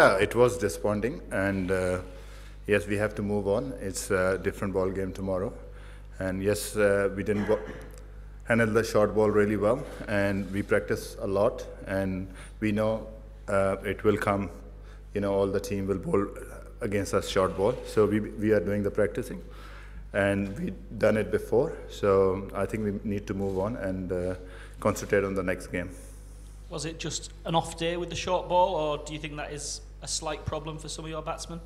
Yeah, it was disappointing, and yes, we have to move on. It's a different ball game tomorrow, and yes, we didn't handle the short ball really well, and we practice a lot, and we know it will come. All the team will bowl against us short ball, so we are doing the practicing, and we've done it before. So I think we need to move on and concentrate on the next game. Was it just an off day with the short ball, or do you think that is a slight problem for some of your batsmen?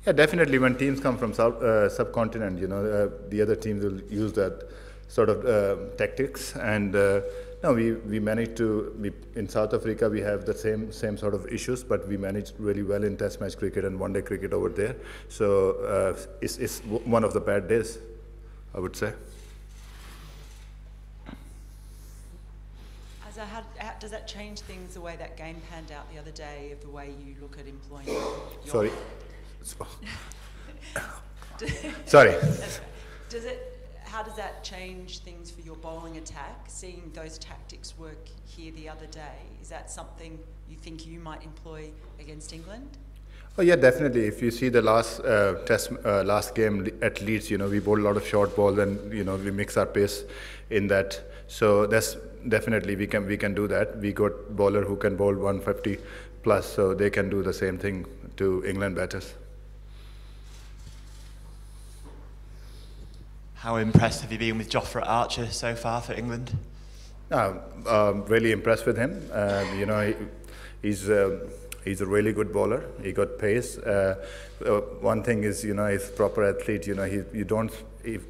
Yeah, definitely. When teams come from subcontinent, the other teams will use that sort of tactics. And no, we managed to. In South Africa, we have the same sort of issues, but we managed really well in Test match cricket and one-day cricket over there. So it's one of the bad days, I would say. Azhar, how does that change things, the way that game panned out the other day, of the way you look at employing Sorry. Sorry. How does that change things for your bowling attack, seeing those tactics work here the other day? Is that something you think you might employ against England? Oh yeah, definitely. If you see the last game at Leeds, we bowled a lot of short ball, and we mix our pace in that. So that's definitely we can do that. We got bowler who can bowl 150 plus, so they can do the same thing to England batters. How impressed have you been with Jofra Archer so far for England? Really impressed with him. He's a really good bowler. He got pace. One thing is, he's a proper athlete. He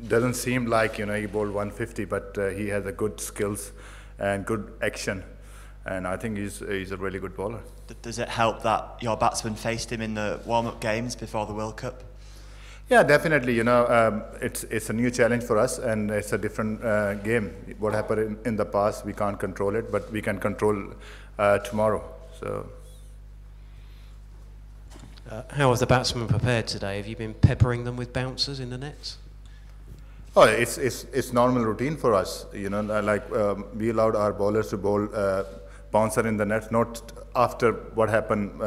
doesn't seem like he bowled 150, but he has a good skills and good action. And I think he's a really good bowler. Does it help that your batsmen faced him in the warm-up games before the World Cup? Yeah, definitely. It's a new challenge for us, and it's a different game. What happened in the past, we can't control it, but we can control tomorrow. So. How have the batsmen prepared today? Have you been peppering them with bouncers in the nets? Oh, it's normal routine for us. We allowed our bowlers to bowl bouncer in the net, not after what happened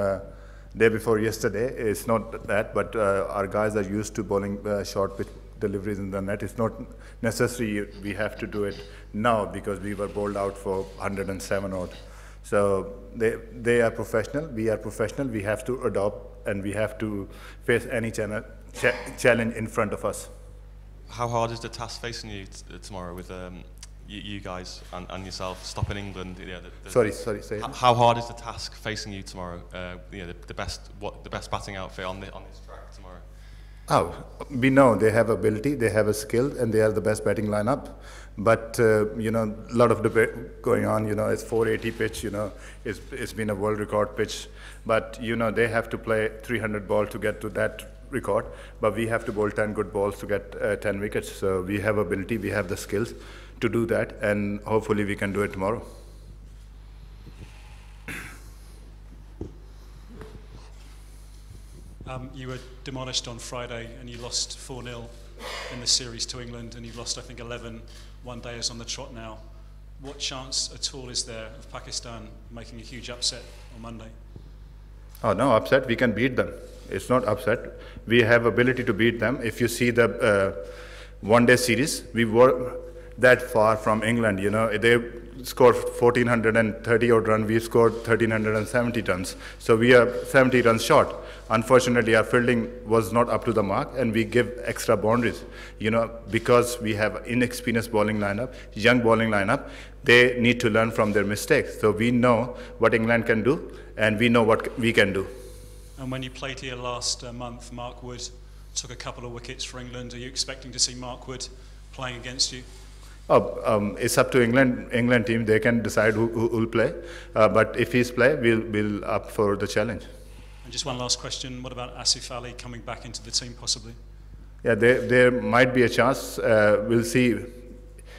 day before yesterday. It's not that, but our guys are used to bowling short pitch deliveries in the net. It's not necessary we have to do it now, because we were bowled out for 107 odd. So they are professional, we are professional. We have to adopt, and we have to face any challenge in front of us. How hard is the task facing you tomorrow with you guys and yourself stopping England? Sorry, say it. How hard is the task facing you tomorrow? The best batting outfit on this track tomorrow. Oh, we know they have ability, they have a skill, and they are the best batting lineup. But a lot of debate going on. It's 480 pitch. It's been a world record pitch. But they have to play 300 ball to get to that record. But we have to bowl 10 good balls to get 10 wickets. So we have ability, we have the skills to do that, and hopefully we can do it tomorrow. You were demolished on Friday, and you lost 4-0 in the series to England, and you've lost, I think, 11 one-dayers on the trot now. What chance at all is there of Pakistan making a huge upset on Monday? Oh, no upset. We can beat them. It's not upset. We have ability to beat them. If you see the one-day series, we were that far from England. They scored 1,430 odd runs. We scored 1,370 runs. So we are 70 runs short. Unfortunately, our fielding was not up to the mark, and we give extra boundaries. Because we have inexperienced bowling lineup, young bowling lineup, they need to learn from their mistakes. So we know what England can do, and we know what we can do. And when you played here last month, Mark Wood took a couple of wickets for England. Are you expecting to see Mark Wood playing against you? It's up to England team. They can decide who will play. But if he's play, we'll up for the challenge. And just one last question. What about Asif Ali coming back into the team possibly? Yeah, there might be a chance. We'll see.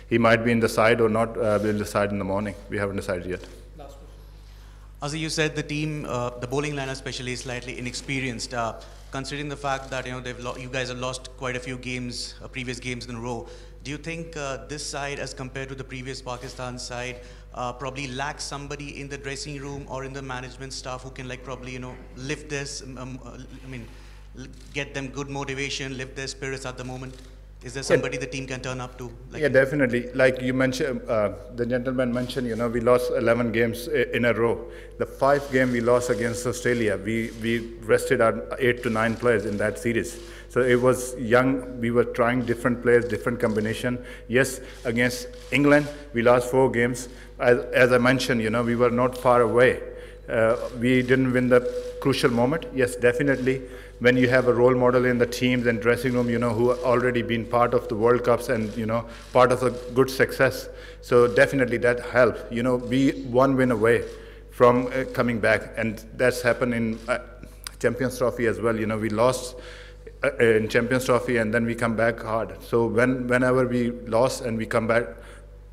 He might be in the side or not. We'll decide in the morning. We haven't decided yet. As you said, the team, the bowling line especially, is slightly inexperienced. Considering the fact that you guys have lost quite a few games, previous games in a row, Do you think this side, as compared to the previous Pakistan side, probably lacks somebody in the dressing room or in the management staff who can like probably, you know, lift this, get them good motivation, lift their spirits at the moment? Is there somebody the team can turn up to? Like, yeah, definitely. Like you mentioned, the gentleman mentioned, you know, we lost 11 games in a row. The 5th game we lost against Australia, we rested our 8 to 9 players in that series. So it was young, we were trying different players, different combination. Yes, against England, we lost 4 games. As I mentioned, you know, we were not far away. We didn't win the crucial moment. Yes, definitely. When you have a role model in the teams and dressing room, you know, who already been part of the World Cups and, you know, part of a good success. So definitely that helped. You know, we 1 win away from coming back. And that's happened in Champions Trophy as well. You know, we lost in Champions Trophy and then we come back hard. So whenever we lost and we come back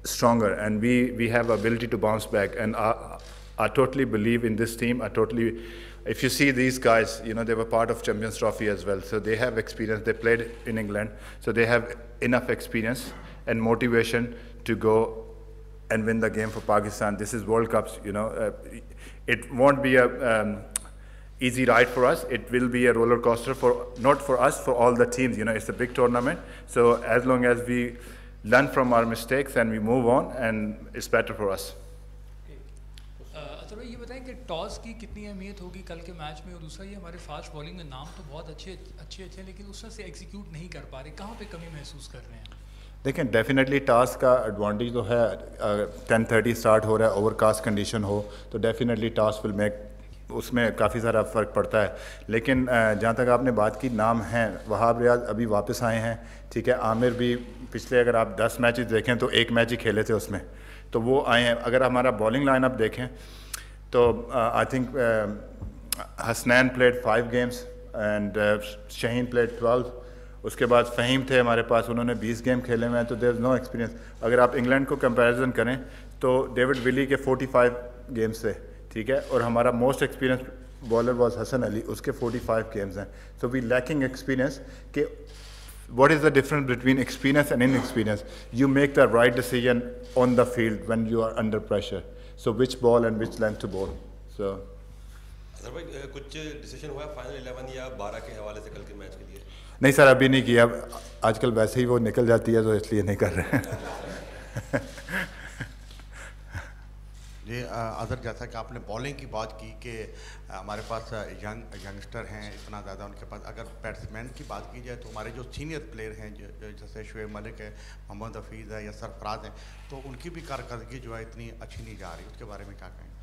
stronger and we have ability to bounce back. And I totally believe in this team. If you see these guys, you know, they were part of Champions Trophy as well. So they have experience. They played in England. So they have enough experience and motivation to go and win the game for Pakistan. This is World Cups, you know. It won't be a easy ride for us. It will be a roller coaster not for us, for all the teams. You know, it's a big tournament. So as long as we learn from our mistakes and we move on, and it's better for us. तो ये बताएं कि toss की कितनी अहमियत होगी कल के मैच में, और दूसरा ये हमारे फास्ट बॉलिंग में नाम तो बहुत अच्छे हैं लेकिन उसमें से एग्जीक्यूट नहीं कर पा रहे, कहाँ पे कमी महसूस कर रहे हैं? देखें, डेफिनेटली टॉस का एडवांटेज तो है, 10:30 स्टार्ट हो रहा है, ओवरकास्ट कंडीशन हो तो डेफिनेटली टॉस विल मेक, उसमें काफ़ी सारा फ़र्क पड़ता है. लेकिन जहाँ तक आपने बात की, नाम हैं, वहाब रियाज अभी वापस आए हैं, ठीक है. आमिर भी पिछले अगर आप 10 मैचेस देखें तो 1 मैच ही खेले थे उसमें, तो वो आए हैं. अगर हमारा बॉलिंग लाइनअप देखें तो I think Hasnain played 5 games and Shaheen played 12. उसके बाद फ़हीम थे हमारे पास, उन्होंने 20 गेम खेले हुए हैं. तो देयर इज़ नो एक्सपीरियंस. अगर आप इंग्लैंड को कंपैरिजन करें तो डेविड विली के 45 गेम्स थे, ठीक है, और हमारा most experience bowler was Hasan Ali, उसके 45 गेम्स हैं. So we lacking experience. कि what is the difference between experience and inexperience? You make the right decision on the field when you are under pressure. So which ball and which length to bowl. So sir भाई कुछ decision हुआ final 11 या 12 के हवाले से कल के match के लिए? नहीं सर, अभी नहीं किया. आजकल वैसे ही वो निकल जाती है तो इसलिए नहीं कर रहे हैं. जी अज़हर, जैसा कि आपने बॉलिंग की बात की कि हमारे पास यंगस्टर हैं इतना ज़्यादा, उनके पास अगर बैट्समैन की बात की जाए तो हमारे जो सीनियर प्लेयर हैं जैसे शुएब मलिक है, मोहम्मद हफीज़ है या सरफराज हैं, तो उनकी भी कारकर्दगी जो है इतनी अच्छी नहीं जा रही, उसके बारे में क्या कहेंगे?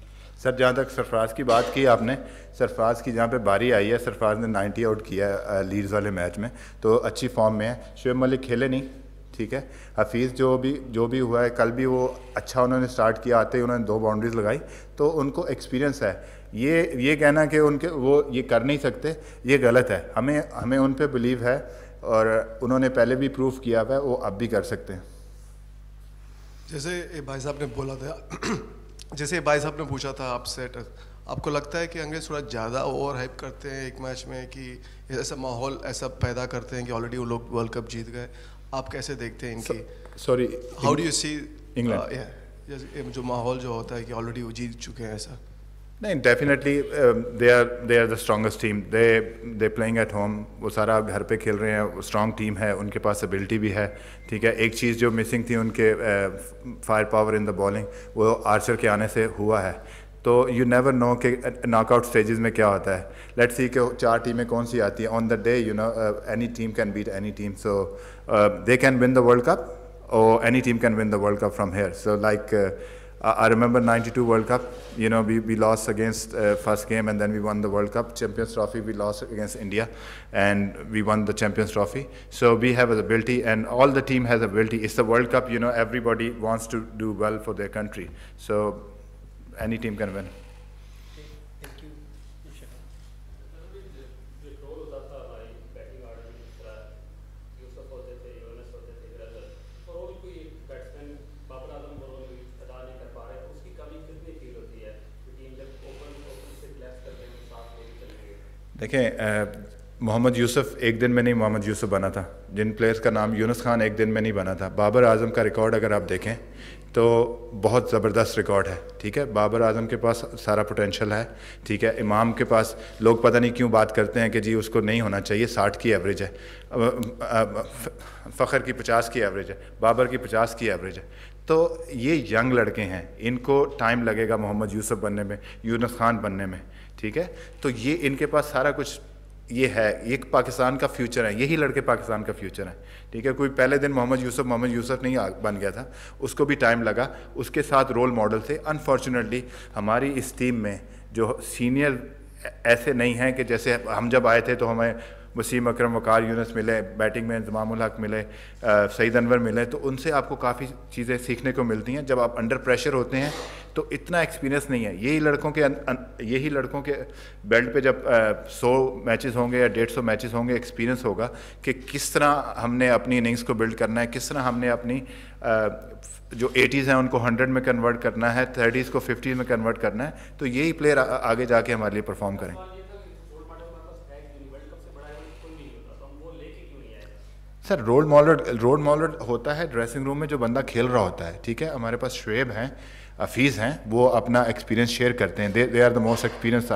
सर, जहाँ तक सरफराज की बात की आपने, सरफराज की जहाँ पे बारी आई है, सरफराज ने 90 आउट किया है लीड्स वाले मैच में, तो अच्छी फॉर्म में है. शुएब मलिक खेले नहीं, ठीक है. हफीज़ जो भी हुआ है, कल भी वो अच्छा उन्होंने स्टार्ट किया, आते ही उन्होंने 2 बाउंड्रीज लगाई, तो उनको एक्सपीरियंस है. ये कहना कि वो ये कर नहीं सकते, ये गलत है. हमें उन पे बिलीव है और उन्होंने पहले भी प्रूफ किया हुआ है, वो अब भी कर सकते हैं. जैसे भाई साहब ने बोला था, जैसे भाई साहब ने पूछा था अपसेट, आपको लगता है कि अंग्रेज थोड़ा ज़्यादा ओवर हाइप करते हैं एक मैच में, कि ऐसा माहौल ऐसा पैदा करते हैं कि ऑलरेडी वो लोग वर्ल्ड कप जीत गए? आप कैसे देखते हैं इनकी, sorry, how do you see England जो माहौल जो होता है कि ऑलरेडी वो जीत चुके हैं? ऐसा नहीं, definitely they are the strongest team. They playing at home, वो सारा घर पे खेल रहे हैं, स्ट्रॉन्ग टीम है, उनके पास एबिलिटी भी है, ठीक है. एक चीज़ जो मिसिंग थी उनके fire power in the bowling, वो आर्चर के आने से हुआ है. तो यू नेवर नो कि नॉकआउट स्टेजेस में क्या होता है. लेट्स सी कि 4 टीमें कौन सी आती हैं. On the day you know any team can beat any team, so they can win the World Cup, or any team can win the World Cup from here. So like I remember 92 World Cup, you know, we lost against first game and then we won the World Cup. Champions Trophy, we lost against India and we won the Champions Trophy. So we have the ability and all the team has ability. It's the World Cup, you know, everybody wants to do well for their country. So any team can win. देखें, मोहम्मद यूसुफ एक दिन में नहीं मोहम्मद यूसुफ बना था, जिन players का नाम यूनुस खान एक दिन में नहीं बना था। बाबर आजम का रिकॉर्ड अगर आप देखें तो बहुत ज़बरदस्त रिकॉर्ड है, ठीक है। बाबर आजम के पास सारा पोटेंशल है, ठीक है। इमाम के पास लोग पता नहीं क्यों बात करते हैं कि जी उसको नहीं होना चाहिए, 60 की एवरेज है, फ़खर की 50 की एवरेज है, बाबर की 50 की एवरेज है। तो ये यंग लड़के हैं, इनको टाइम लगेगा मोहम्मद यूसुफ बनने में, यूनुस खान बनने में, ठीक है। तो ये इनके पास सारा कुछ ये है, ये पाकिस्तान का फ्यूचर है, यही लड़के पाकिस्तान का फ्यूचर है, ठीक है। कोई पहले दिन मोहम्मद यूसुफ नहीं बन गया था, उसको भी टाइम लगा, उसके साथ रोल मॉडल थे। अनफॉर्चुनेटली हमारी इस टीम में जो सीनियर ऐसे नहीं हैं कि जैसे हम जब आए थे तो हमें वसीम अकरम, वकार यूनुस मिले, बैटिंग में इंतमामुल हक मिले, सईद अनवर मिले, तो उनसे आपको काफ़ी चीज़ें सीखने को मिलती हैं। जब आप अंडर प्रेशर होते हैं तो इतना एक्सपीरियंस नहीं है। यही लड़कों के बेल्ट पे जब 100 मैचेस होंगे या 150 मैचेस होंगे, एक्सपीरियंस होगा कि किस तरह हमने अपनी इनिंग्स को बिल्ड करना है, किस तरह हमने अपनी जो 80s हैं उनको 100 में कन्वर्ट करना है, 30s को 50 में कन्वर्ट करना है। तो यही प्लेयर आगे जाके हमारे लिए परफॉर्म करें। सर रोल मॉडल होता है ड्रेसिंग रूम में जो बंदा खेल रहा होता है, ठीक है। हमारे पास शुएब हैं, हफीज़ हैं, वो अपना एक्सपीरियंस शेयर करते हैं, they are the most experience,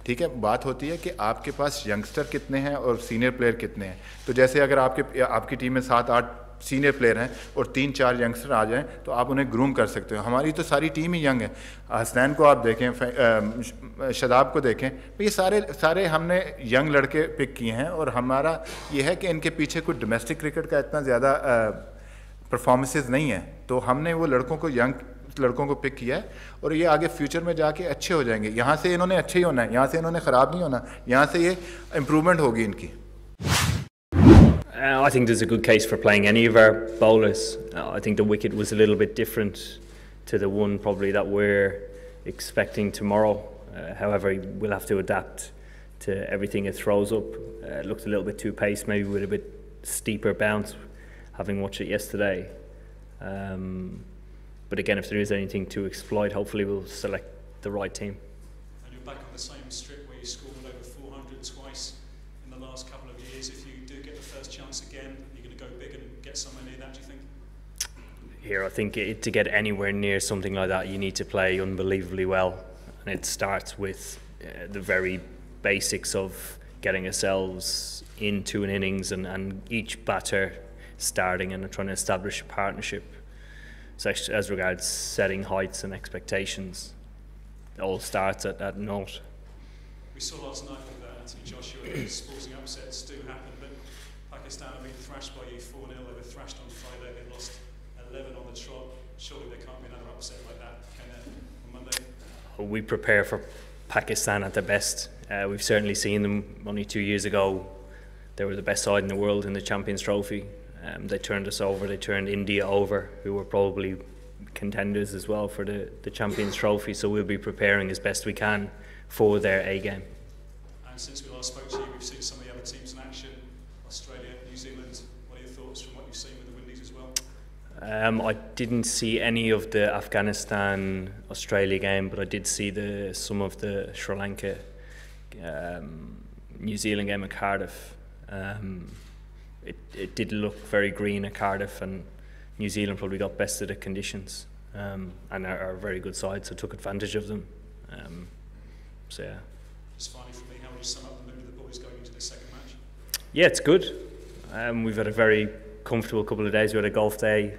ठीक है। बात होती है कि आपके पास यंगस्टर कितने हैं और सीनियर प्लेयर कितने हैं। तो जैसे अगर आपकी टीम में 7-8 सीनियर प्लेयर हैं और 3-4 यंगस्टर आ जाएं तो आप उन्हें ग्रूम कर सकते हो। हमारी तो सारी टीम ही यंग है। हसनैन को आप देखें, शदाब को देखें, तो ये सारे हमने यंग लड़के पिक किए हैं। और हमारा ये है कि इनके पीछे कोई डोमेस्टिक क्रिकेट का इतना ज़्यादा परफॉर्मेंसेस नहीं है, तो हमने वो यंग लड़कों को पिक किया है और ये आगे फ्यूचर में जाके अच्छे हो जाएंगे। यहाँ से इन्होंने अच्छे ही होना है, यहाँ से इन्होंने ख़राब नहीं होना, यहाँ से ये इम्प्रूवमेंट होगी इनकी। I think there's a good case for playing any of our bowlers. I think the wicket was a little bit different to the one probably that we're expecting tomorrow. However, we'll have to adapt to everything it throws up. It looked a little bit too paced, maybe with a bit steeper bounce, having watched it yesterday. But again, if there is anything to exploit, hopefully we'll select the right team. And you're back on the same strip where you scored over 400 twice in the last couple of years. If you do get the first chance again, you're going to go big and get somewhere near that, do you think? Here, I think to get anywhere near something like that, you need to play unbelievably well. And it starts with the very basics of getting ourselves into an innings and each batter starting and trying to establish a partnership. So as regards setting heights and expectations, it all starts at naught. We saw last night with Anthony Joshua that sporting upsets do happen, but Pakistan have been thrashed by you 4-0. They were thrashed on Friday. They lost 11 on the trot. Surely there can't be another upset like that, can there, on Monday? We prepare for Pakistan at their best. We've certainly seen them only 2 years ago. They were the best side in the world in the Champions Trophy. They turned us over, they turned India over, who were probably contenders as well for the Champions Trophy, so we'll be preparing as best we can for their A game. And since we last spoke to you, we've seen some of the other teams in action, Australia, New Zealand. What are your thoughts from what you've seen with the Windies as well? I didn't see any of the Afghanistan-Australia game, but I did see some of the Sri Lanka, New Zealand game at Cardiff. It did look very green at Cardiff, and New Zealand probably got best of the conditions, and are a very good side, so took advantage of them. So yeah. Just finally for me, how would you sum up the mood of the boys going into the second match? Yeah, it's good. We've had a very comfortable couple of days. We had a golf day,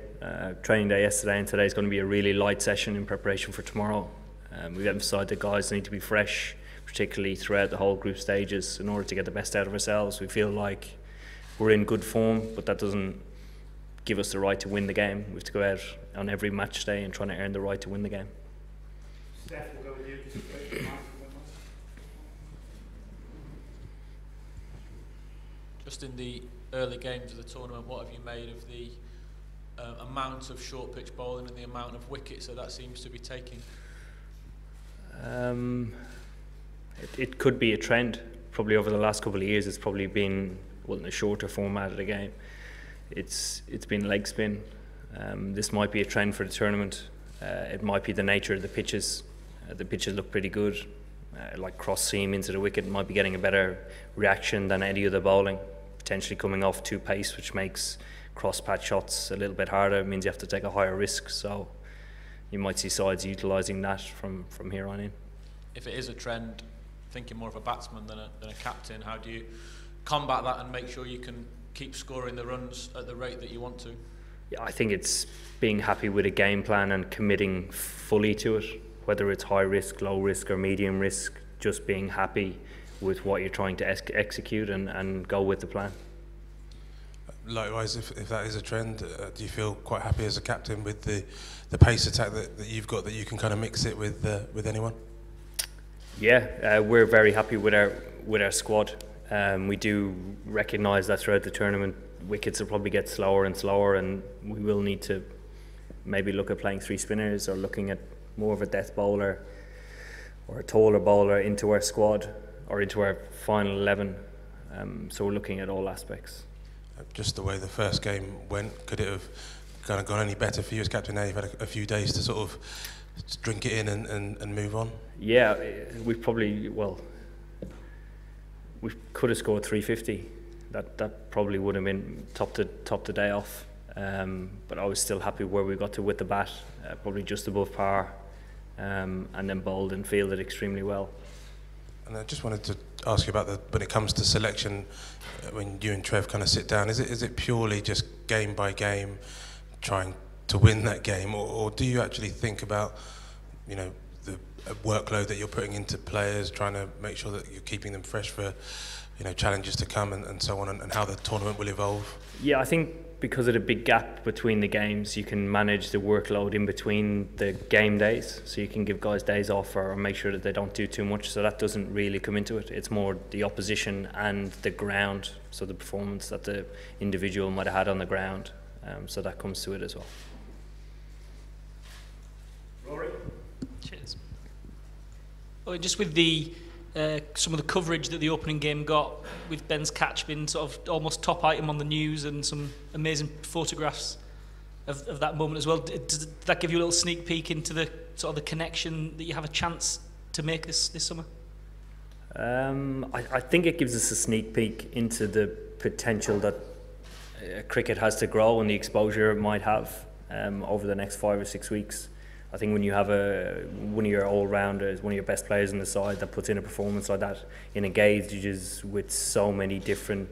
training day yesterday, and today's going to be a really light session in preparation for tomorrow. We've emphasised that guys need to be fresh, particularly throughout the whole group stages, in order to get the best out of ourselves. We feel like we're in good form, but that doesn't give us the right to win the game. We have to go out on every match day and try to earn the right to win the game. Just in the early games of the tournament, what have you made of the amount of short pitch bowling and the amount of wickets that seems to be taking? It could be a trend. Probably over the last couple of years, it's probably been in a shorter format of the game. It's been leg spin. This might be a trend for the tournament. It might be the nature of the pitches. The pitches look pretty good. like cross seam into the wicket, might be getting a better reaction than any other bowling, potentially coming off too pace, which makes cross patch shots a little bit harder. It means you have to take a higher risk, so you might see sides utilising that from here on in. If it is a trend, thinking more of a batsman than a captain, how do you combat that and make sure you can keep scoring the runs at the rate that you want to? Yeah, I think it's being happy with a game plan and committing fully to it, whether it's high risk, low risk or medium risk, just being happy with what you're trying to execute and go with the plan. Likewise, if that is a trend, do you feel quite happy as a captain with the pace attack that you've got, that you can kind of mix it with anyone? Yeah, we're very happy with our squad. We do recognise that throughout the tournament wickets will probably get slower and slower, and we will need to maybe look at playing 3 spinners or looking at more of a death bowler or a taller bowler into our squad or into our final 11. So we're looking at all aspects. Just the way the first game went, could it have kind of gone any better for you as captain now you've had a few days to sort of drink it in and move on? Yeah, we could have scored 350. That probably would have been top the day off. But I was still happy where we got to with the bat, probably just above par, and then bowled and fielded extremely well. And I just wanted to ask you about when it comes to selection, when you and Trev kind of sit down, is it purely just game by game, trying to win that game, or do you actually think about, you know, the workload that you're putting into players, trying to make sure that you're keeping them fresh for, you know, challenges to come and so on, and how the tournament will evolve? Yeah, I think because of the big gap between the games, you can manage the workload in between the game days, so you can give guys days off or make sure that they don't do too much, so that doesn't really come into it. It's more the opposition and the ground, so the performance that the individual might have had on the ground, so that comes to it as well. Rory? Cheers. Oh, just with the some of the coverage that the opening game got, with Ben's catch being sort of almost top item on the news and some amazing photographs of that moment as well. Does that give you a little sneak peek into the sort of the connection that you have a chance to make this summer? I think it gives us a sneak peek into the potential that cricket has to grow and the exposure it might have over the next 5 or 6 weeks. I think when you have one of your all-rounders, one of your best players on the side that puts in a performance like that, in engages with so many different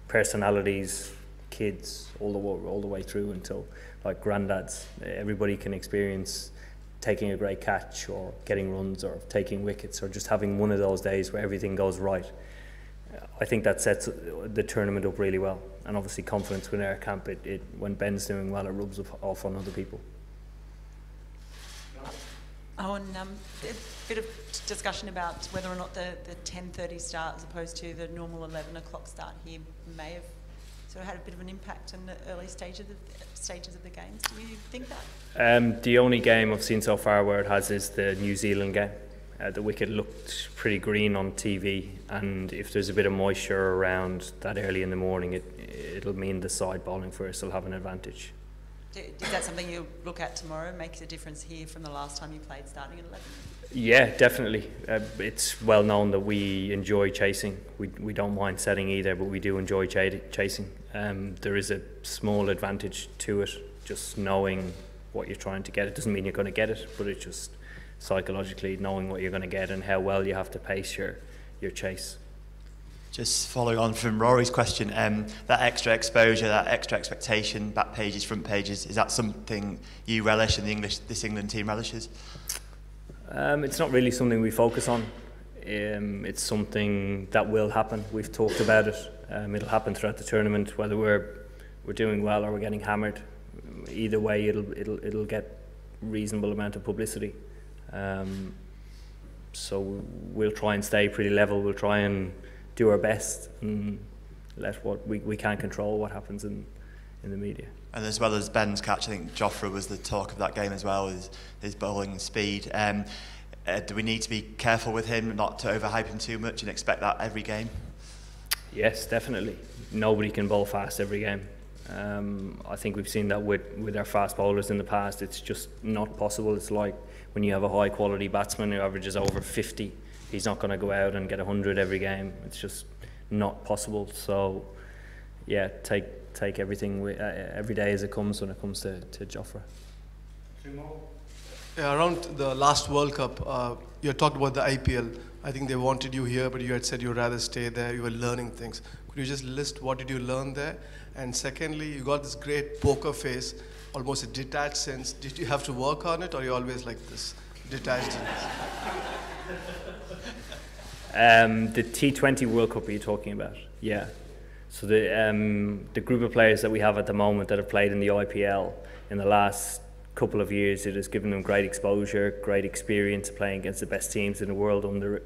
personalities, kids, all the way through until like granddads, everybody can experience taking a great catch or getting runs or taking wickets or just having one of those days where everything goes right. I think that sets the tournament up really well, and obviously confidence within our camp. When Ben's doing well, it rubs off on other people. A bit of discussion about whether or not the 10:30 start as opposed to the normal 11 o'clock start here may have sort of had a bit of an impact on the early stages of the games. Do you think that? The only game I've seen so far where it has is the New Zealand game. The wicket looked pretty green on TV, and if there's a bit of moisture around that early in the morning, it'll mean the side bowling first will have an advantage. Is that something you'll look at tomorrow? Makes a difference here from the last time you played starting at 11? Yeah, definitely. It's well known that we enjoy chasing. We don't mind setting either, but we do enjoy chasing. There is a small advantage to it, just knowing what you're trying to get. It doesn't mean you're going to get it, but it's just psychologically knowing what you're going to get and how well you have to pace your chase. Just following on from Rory's question, that extra exposure, that extra expectation, back pages, front pages, is that something you relish and this England team relishes? It's not really something we focus on. It's something that will happen. We've talked about it. It'll happen throughout the tournament, whether we're doing well or we're getting hammered. Either way, it'll get reasonable amount of publicity. So we'll try and stay pretty level. We'll try and do our best and let what we can't control what happens in the media. And as well as Ben's catch, I think Jofra was the talk of that game as well, his bowling and speed. Do we need to be careful with him, not to overhype him too much and expect that every game? Yes, definitely. Nobody can bowl fast every game. I think we've seen that with our fast bowlers in the past. It's just not possible. It's like when you have a high quality batsman who averages over 50 he's not going to go out and get 100 every game. It's just not possible. So, yeah, take everything every day as it comes when it comes to Jofra. Yeah, around the last World Cup, you had talked about the IPL. I think they wanted you here, but you had said you'd rather stay there. You were learning things. Could you just list what did you learn there? And secondly, you got this great poker face, almost a detached sense. Did you have to work on it, or you always like this detached? The T20 World Cup are you talking about? Yeah. So the group of players that we have at the moment that have played in the IPL in the last couple of years, it has given them great exposure, great experience playing against the best teams in the world under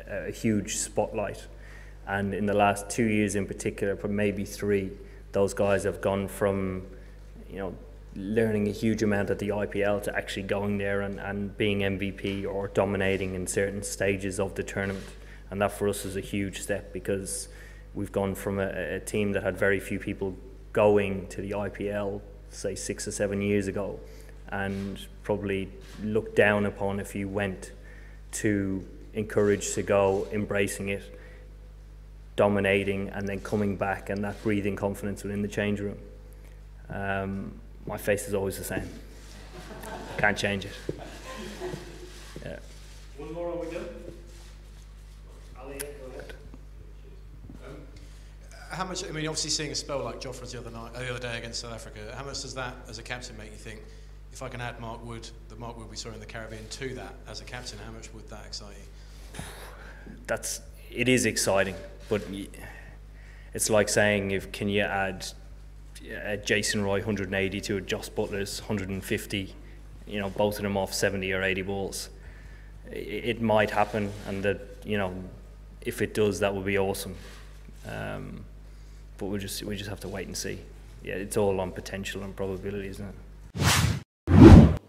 a huge spotlight. And in the last 2 years in particular, but maybe 3, those guys have gone from, you know, learning a huge amount at the IPL to actually going there and being MVP or dominating in certain stages of the tournament. And that for us is a huge step, because we've gone from a team that had very few people going to the IPL, say 6 or 7 years ago, and probably looked down upon if you went, to encouraged to go, embracing it, dominating, and then coming back, and that breathing confidence within the change room. My face is always the same. Can't change it. Yeah. One more, are we done? Ali, go ahead. How much, I mean, obviously seeing a spell like Jofra's the other day against South Africa, how much does that, as a captain, make you think, if I can add Mark Wood, the Mark Wood we saw in the Caribbean, to that as a captain, how much would that excite you? It is exciting, but it's like saying, can you add Jason Roy 180 to Joss Butler's 150, you know, both of them off 70 or 80 balls. It might happen, and that, you know, if it does, that would be awesome. But we just have to wait and see. Yeah, it's all on potential and probability, isn't it?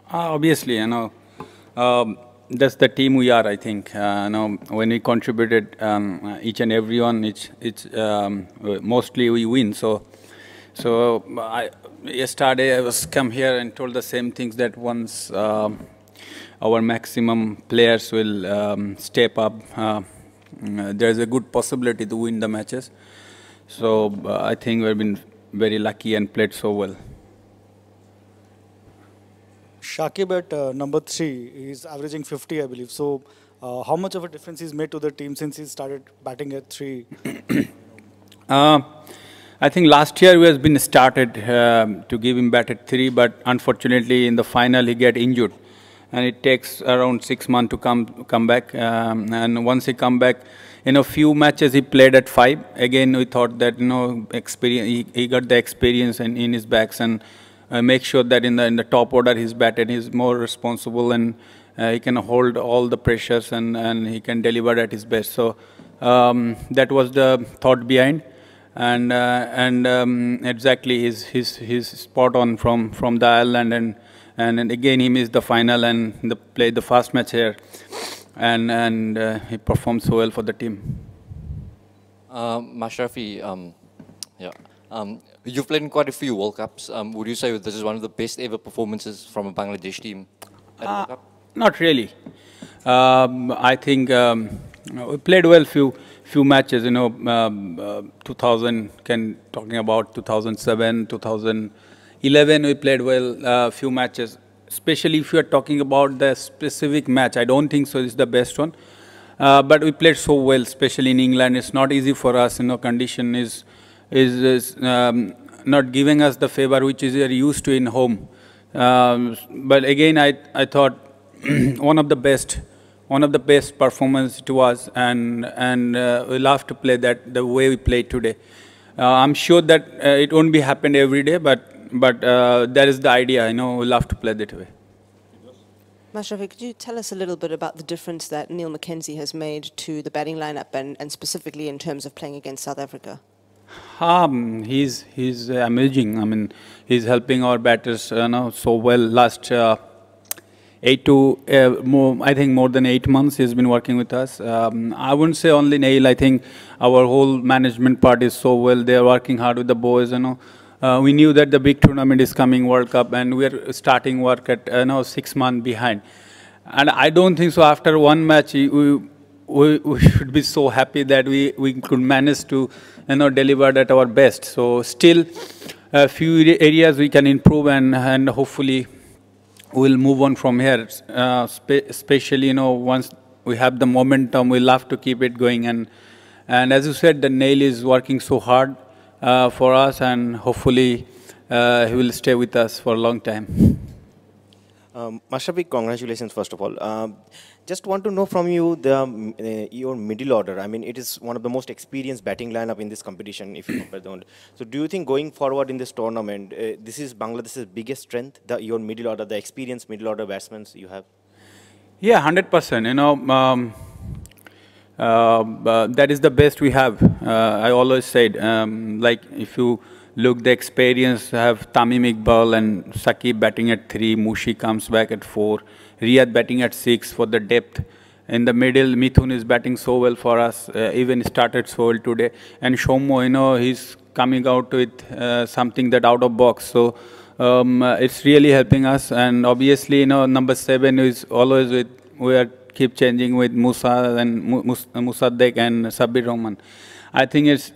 Obviously, you know, that's the team we are. I think, you know, when we contributed, each and every one, it's mostly we win. So yesterday I was come here and told the same things, that once our maximum players will step up, there's a good possibility to win the matches. So I think we've been very lucky and played so well. Shakib at number 3 is averaging 50, I believe. So how much of a difference he's made to the team since he started batting at 3? I think last year we has been started to give him bat at 3, but unfortunately in the final he get injured, and it takes around 6 months to come back. And once he come back, in a few matches he played at 5. Again, we thought that, you know, experience, he got the experience in his backs, and make sure that in the top order he's batted, he's more responsible, and he can hold all the pressures, and he can deliver at his best. So that was the thought behind. And exactly, he's spot on from the island, and again he missed the final and played the first match here, and he performed so well for the team. Mashrafe, you've played in quite a few World Cups. Would you say this is one of the best ever performances from a Bangladesh team at a World Cup? Not really. I think we played well few matches, you know, 2000, talking about 2007, 2011, we played well few matches. Especially if you are talking about the specific match, I don't think so it's the best one. But we played so well, especially in England. It's not easy for us, you know, condition is not giving us the favor which is used to in home. But again, I thought one of the best performance it was, and we love to play that the way we played today. I'm sure that it won't be happened every day, but that is the idea. You know, we love to play that way. Mashrafe, could you tell us a little bit about the difference that Neil Mackenzie has made to the batting lineup, and specifically in terms of playing against South Africa? He's amazing. I mean, he's helping our batters, you know, so well. Last I think more than 8 months he's been working with us. I wouldn't say only Neil. I think our whole management part is so well. They are working hard with the boys. You know, we knew that the big tournament is coming, World Cup, and we are starting work at 6 months behind. And I don't think so. After one match, we should be so happy that we could manage to deliver at our best. So still a few areas we can improve, and hopefully we'll move on from here. Especially once we have the momentum, we'll have to keep it going. And as you said, the Nail is working so hard for us, and hopefully he will stay with us for a long time. Mashrafe, congratulations first of all. Just want to know from you your middle order. I mean, it is one of the most experienced batting lineup in this competition, if you compare them. So do you think going forward in this tournament, this is Bangladesh's biggest strength, your middle order, the experienced middle order batsmen you have? Yeah, 100%. That is the best we have. I always said, like if you look the experience, have Tamim Iqbal and Shakib batting at 3, Mushi comes back at 4, Riyad batting at 6 for the depth. In the middle, Mithun is batting so well for us, even started so well today. And Shomo, he's coming out with something that out of box. So it's really helping us. And obviously, number 7 is always with, we are keep changing with Musa and Moosajee and Sabir Rahman. I think it's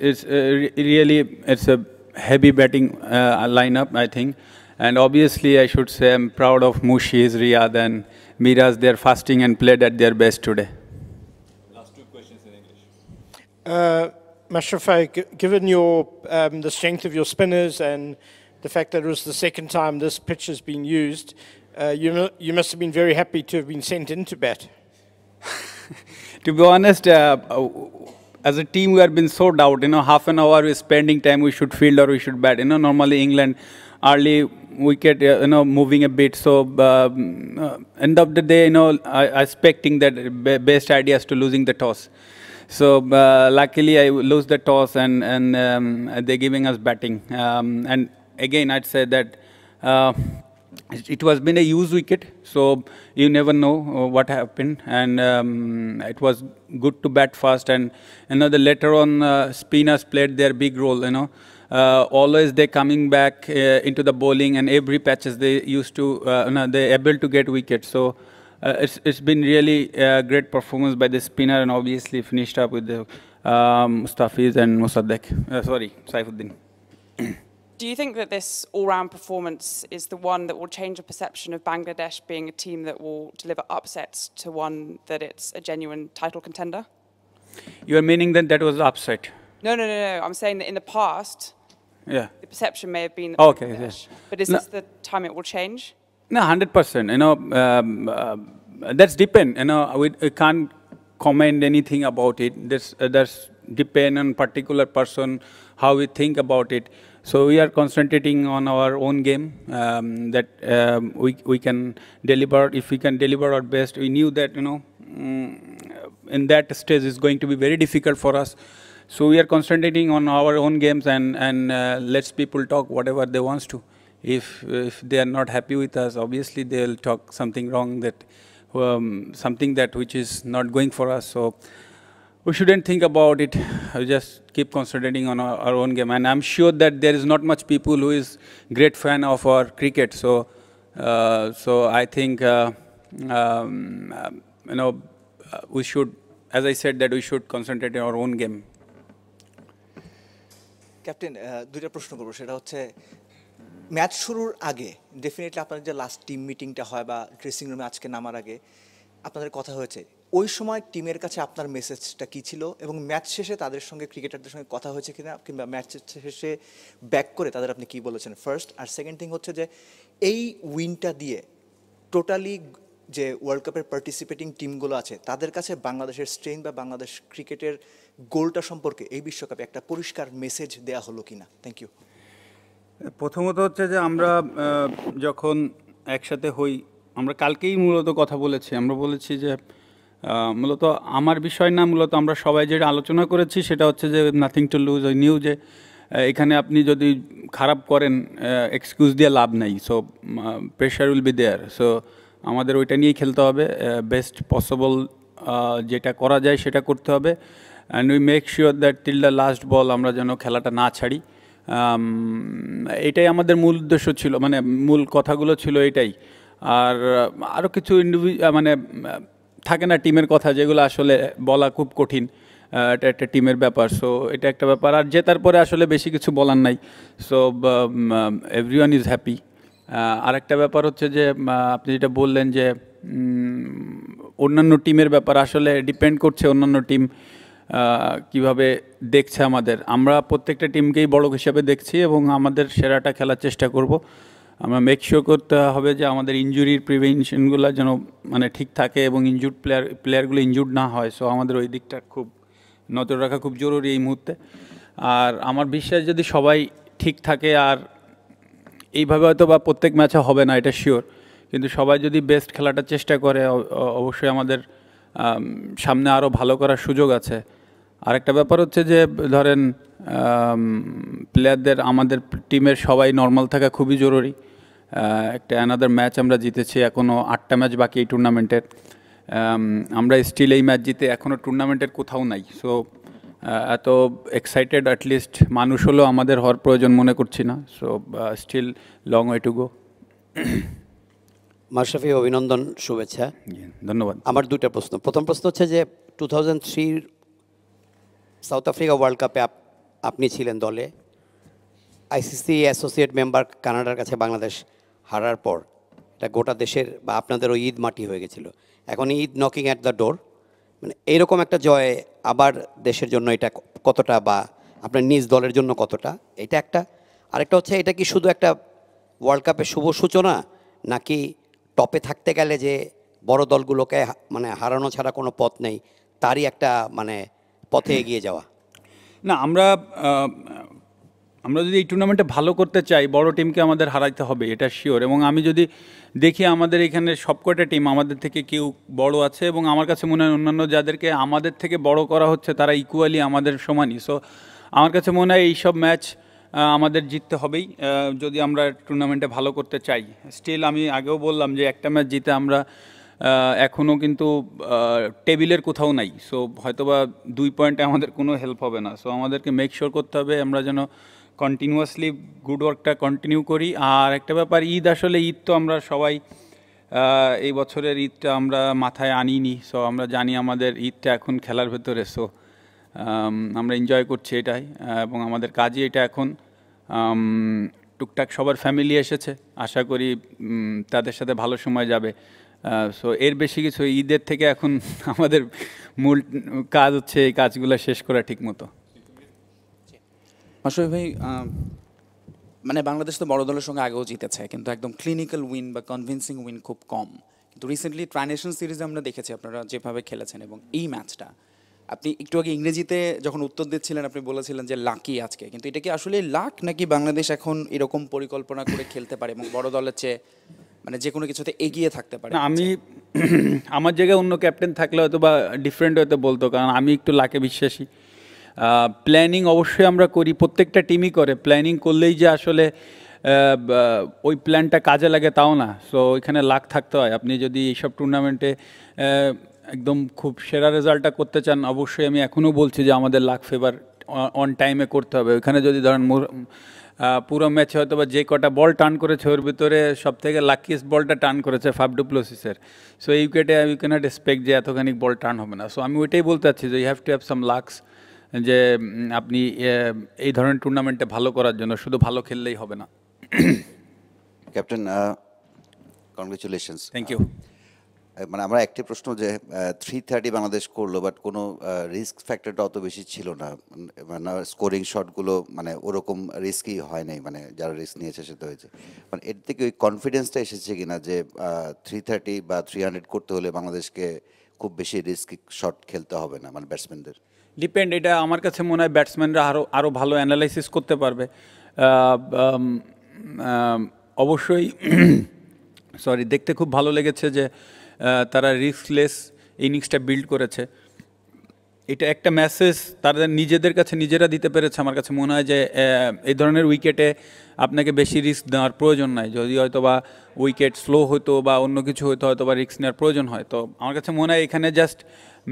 a heavy batting lineup, I think. And obviously, I should say I'm proud of Mushi's, Riyad and Miraz. They're fasting and played at their best today. Last 2 questions in English. Mashrafe, given the strength of your spinners and the fact that it was the second time this pitch has been used, you must have been very happy to have been sent into bat. To be honest, as a team, we have been so doubt. Half an hour we're spending time, we should field or we should bat. Normally England, early wicket, moving a bit. So, end of the day, I expecting that best idea is to losing the toss. So, luckily I lose the toss and they're giving us batting. And again, I'd say that it was been a used wicket, so you never know what happened, and it was good to bat fast. And the later on spinners played their big role. Always they coming back into the bowling, and every patches they used to they able to get wickets. So it's been really a great performance by the spinner, and obviously finished up with the Mustafiz and Moosajee. Sorry, Saifuddin. Do you think that this all-round performance is the one that will change the perception of Bangladesh being a team that will deliver upsets to one that it's a genuine title contender? You are meaning that that was upset? No. I'm saying that in the past, yeah, the perception may have been okay, Bangladesh. Yes. But is this the time it will change? No, 100%. That's depend. We can't comment anything about it. That's depend on particular person how we think about it. So we are concentrating on our own game, that we can deliver. If we can deliver our best, we knew that in that stage is going to be very difficult for us. So we are concentrating on our own games, and let people talk whatever they want to. If they are not happy with us, obviously they'll talk something wrong, that something that which is not going for us. So we shouldn't think about it. We just keep concentrating on our own game. And I'm sure that there is not much people who is great fan of our cricket. So, so I think we should, as I said, that we should concentrate on our own game. Captain, দুইটা প্রশ্ন করব, সেটা হচ্ছে match শুরুর আগে definitely আপনাদের যে last team মিটিংটা হয় বা ড্রেসিং রুমে আজকে নামার আগে আপনাদের কথা হয়েছে, ওই সময় টিমের কাছে আপনার মেসেজটা কী ছিল, এবং ম্যাচ শেষে তাদের সঙ্গে ক্রিকেটারদের সঙ্গে কথা হয়েছে কিনা, কিংবা ম্যাচ শেষে ব্যাক করে তাদের আপনি কী বলেছেন ফার্স্ট? আর সেকেন্ড থিং হচ্ছে যে এই উইনটা দিয়ে টোটালি যে ওয়ার্ল্ড কাপের পার্টিসিপেটিং টিমগুলো আছে তাদের কাছে বাংলাদেশের স্ট্রেংথ বা বাংলাদেশ ক্রিকেটের গোলটা সম্পর্কে এই বিশ্বকাপে একটা পরিষ্কার মেসেজ দেয়া হলো কিনা? Thank you. প্রথমত হচ্ছে যে আমরা যখন একসাথে হই, আমরা কালকেই মূলত কথা বলেছি। আমরা বলেছি যে মূলত আমার বিষয় না, মূলত আমরা সবাই যেটা আলোচনা করেছি সেটা হচ্ছে যে নাথিং টু লুজ। ওই নিউ যে এখানে আপনি যদি খারাপ করেন এক্সকিউজ দিয়ে লাভ নেই। So pressure will be there. So আমাদের ওইটা নিয়েই খেলতে হবে, বেস্ট পসিবল যেটা করা যায় সেটা করতে হবে। And we make sure that till the last বল আমরা যেন খেলাটা না ছাড়ি। এটাই আমাদের মূল উদ্দেশ্য ছিল, মানে মূল কথাগুলো ছিল এটাই। আর আরও কিছু মানে থাকে না টিমের কথা যেগুলো আসলে বলা খুব কঠিন, এটা একটা টিমের ব্যাপার। সো এটা একটা ব্যাপার, আর জেতার পরে আসলে বেশি কিছু বলার নাই। So everyone is happy. আর একটা ব্যাপার হচ্ছে যে আপনি যেটা বললেন যে অন্যান্য টিমের ব্যাপার, আসলে ডিপেন্ড করছে অন্যান্য টিম কিভাবে দেখছে আমাদের। আমরা প্রত্যেকটা টিমকেই বড় হিসাবে দেখছি এবং আমাদের সেরাটা খেলার চেষ্টা করব। আমরা মেক শিওর করতে হবে যে আমাদের ইনজুরির প্রিভেনশনগুলো যেন মানে ঠিক থাকে এবং ইনজুর্ড প্লেয়ারগুলো ইনজুর্ড না হয়। সো আমাদের ওই দিকটা খুব নজর রাখা খুব জরুরি এই মুহূর্তে। আর আমার বিশ্বাস যদি সবাই ঠিক থাকে, আর এইভাবে হয়তো বা প্রত্যেক ম্যাচে হবে না এটা শিওর, কিন্তু সবাই যদি বেস্ট খেলাটার চেষ্টা করে অবশ্যই আমাদের সামনে আরও ভালো করার সুযোগ আছে। আরেকটা ব্যাপার হচ্ছে যে ধরেন প্লেয়ারদের, আমাদের টিমের সবাই নর্মাল থাকা খুবই জরুরি। একটা অ্যানাদার ম্যাচ আমরা জিতেছি, এখনও 8টা ম্যাচ বাকি এই টুর্নামেন্টের। আমরা স্টিল এই ম্যাচ জিতে এখনও টুর্নামেন্টের কোথাও নাই। সো এত এক্সাইটেড অ্যাটলিস্ট মানুষ হলেও আমাদের হওয়ার প্রয়োজন মনে করছি না। So still long way to go. Mashrafe, অভিনন্দন, শুভেচ্ছা। ধন্যবাদ। আমার দুটো প্রশ্ন। প্রথম প্রশ্ন হচ্ছে যে 2003 সাউথ আফ্রিকা ওয়ার্ল্ড কাপে আপনি ছিলেন দলে। আইসিসি অ্যাসোসিয়েট মেম্বার কানাডার কাছে বাংলাদেশ হারার পর এটা গোটা দেশের বা আপনাদেরও ঈদ মাটি হয়ে গেছিলো। এখন Eid knocking at the door, মানে এইরকম একটা জয় আবার দেশের জন্য এটা কতটা, বা আপনার নিজ দলের জন্য কতটা, এটা একটা। আরেকটা হচ্ছে এটা কি শুধু একটা ওয়ার্ল্ড কাপের শুভ সূচনা, নাকি টপে থাকতে গেলে যে বড় দলগুলোকে মানে হারানো ছাড়া কোনো পথ নেই, তারই একটা মানে পথে এগিয়ে যাওয়া? না, আমরা যদি এই টুর্নামেন্টে ভালো করতে চাই, বড় টিমকে আমাদের হারাইতে হবে, এটা শিওর। এবং আমি যদি দেখি আমাদের এখানে সবকটা টিম আমাদের থেকে কেউ বড় আছে, এবং আমার কাছে মনে হয় অন্যান্য যাদেরকে আমাদের থেকে বড় করা হচ্ছে তারা ইকুয়ালি আমাদের সমানই। সো আমার কাছে মনে হয় এইসব ম্যাচ আমাদের জিততে হবেই যদি আমরা টুর্নামেন্টে ভালো করতে চাই। স্টিল আমি আগেও বললাম যে একটা ম্যাচ জিতে আমরা এখনও কিন্তু টেবিলের কোথাও নাই। সো হয়তোবা 2 পয়েন্টে আমাদের কোনো হেল্প হবে না। সো আমাদেরকে মেক শিওর করতে হবে আমরা যেন কন্টিনিউয়াসলি গুড ওয়ার্কটা কন্টিনিউ করি। আর একটা ব্যাপার, ঈদ, আসলে ঈদ তো আমরা সবাই এই বছরের ঈদটা আমরা মাথায় আনিনি। সো আমরা জানি আমাদের ঈদটা এখন খেলার ভেতরে। সো আমরা এনজয় করছি এটাই, এবং আমাদের কাজই এটা এখন। টুকটাক সবার ফ্যামিলি এসেছে, আশা করি তাদের সাথে ভালো সময় যাবে। সো এর বেশি কিছু ঈদের থেকে এখন আমাদের মূল কাজ হচ্ছে এই কাজগুলো শেষ করা ঠিক মতো। মাশরাফি ভাই, মানে বাংলাদেশ তো বড় দলের সঙ্গে আগেও জিতেছে, কিন্তু একদম ক্লিনিক্যাল উইন বা কনভিন্সিং উইন খুব কম। কিন্তু রিসেন্টলি ট্রাইনেশন সিরিজে আমরা দেখেছি আপনারা যেভাবে খেলেছেন, এবং এই ম্যাচটা আপনি একটু আগে ইংরেজিতে যখন উত্তর দিচ্ছিলেন আপনি বলেছিলেন যে লাকি আজকে, কিন্তু এটা কি আসলে লাক, নাকি বাংলাদেশ এখন এরকম পরিকল্পনা করে খেলতে পারে এবং বড় দলের চেয়ে মানে যে কোনো কিছুতে এগিয়ে থাকতে পারে? আমি আমার জায়গায় অন্য ক্যাপ্টেন থাকলে হয়তো বা ডিফারেন্ট হয়তো বলতো, কারণ আমি একটু লাকে বিশ্বাসী। প্ল্যানিং অবশ্যই আমরা করি, প্রত্যেকটা টিমই করে। প্ল্যানিং করলেই যে আসলে ওই প্ল্যানটা কাজে লাগে তাও না। সো ওইখানে লাক থাকতে হয়। আপনি যদি এইসব টুর্নামেন্টে একদম খুব সেরা রেজাল্টটা করতে চান, অবশ্যই আমি এখনও বলছি যে আমাদের লাক ফেভার অন টাইমে করতে হবে। ওইখানে যদি ধরেন পুরো ম্যাচে হয়তো বা যে কটা বল টার্ন করেছে ওর ভিতরে সবথেকে লাকিয়েস্ট বলটা টার্ন করেছে ফাফ-ডু-প্লেসিসের। সো এই উইকেটে ইউ ক্যানট এক্সপেক্ট যে এতখানি বল টার্ন হবে না। সো আমি ওইটাই বলতে চাচ্ছি যে you have to have some lucks, যে আপনি এই ধরনের টুর্নামেন্টে ভালো করার জন্য শুধু ভালো খেললেই হবে না। Captain, congratulations. Thank you. মানে আমার একটি প্রশ্ন যে 330 বাংলাদেশ করলো, বাট কোনো রিস্ক ফ্যাক্টরটা অত বেশি ছিল না, মানে স্কোরিং শটগুলো মানে ওরকম রিস্কই হয় নাই, মানে যারা রিস্ক নিয়েছে সেটা হয়েছে। মানে এর থেকে ওই কনফিডেন্সটা এসেছে কিনা যে 330 বা 300 করতে হলে বাংলাদেশকে খুব বেশি রিস্ক শট খেলতে হবে না, মানে ব্যাটসম্যানদের? ডিপেন্ড, এটা আমার কাছে মনে হয় ব্যাটসম্যানরা আরও ভালো অ্যানালাইসিস করতে পারবে। অবশ্যই সরি, দেখতে খুব ভালো লেগেছে যে তারা রিস্কলেস ইনিংসটা বিল্ড করেছে। এটা একটা মেসেজ তারা নিজেদের কাছে নিজেরা দিতে পেরেছে। আমার কাছে মনে হয় যে এই ধরনের উইকেটে আপনাকে বেশি রিস্ক দেওয়ার প্রয়োজন নাই। যদি হয়তো বা উইকেট স্লো হতো বা অন্য কিছু হয়তো হয়তো বা রিস্ক নেওয়ার প্রয়োজন হয়। তো আমার কাছে মনে হয় এখানে জাস্ট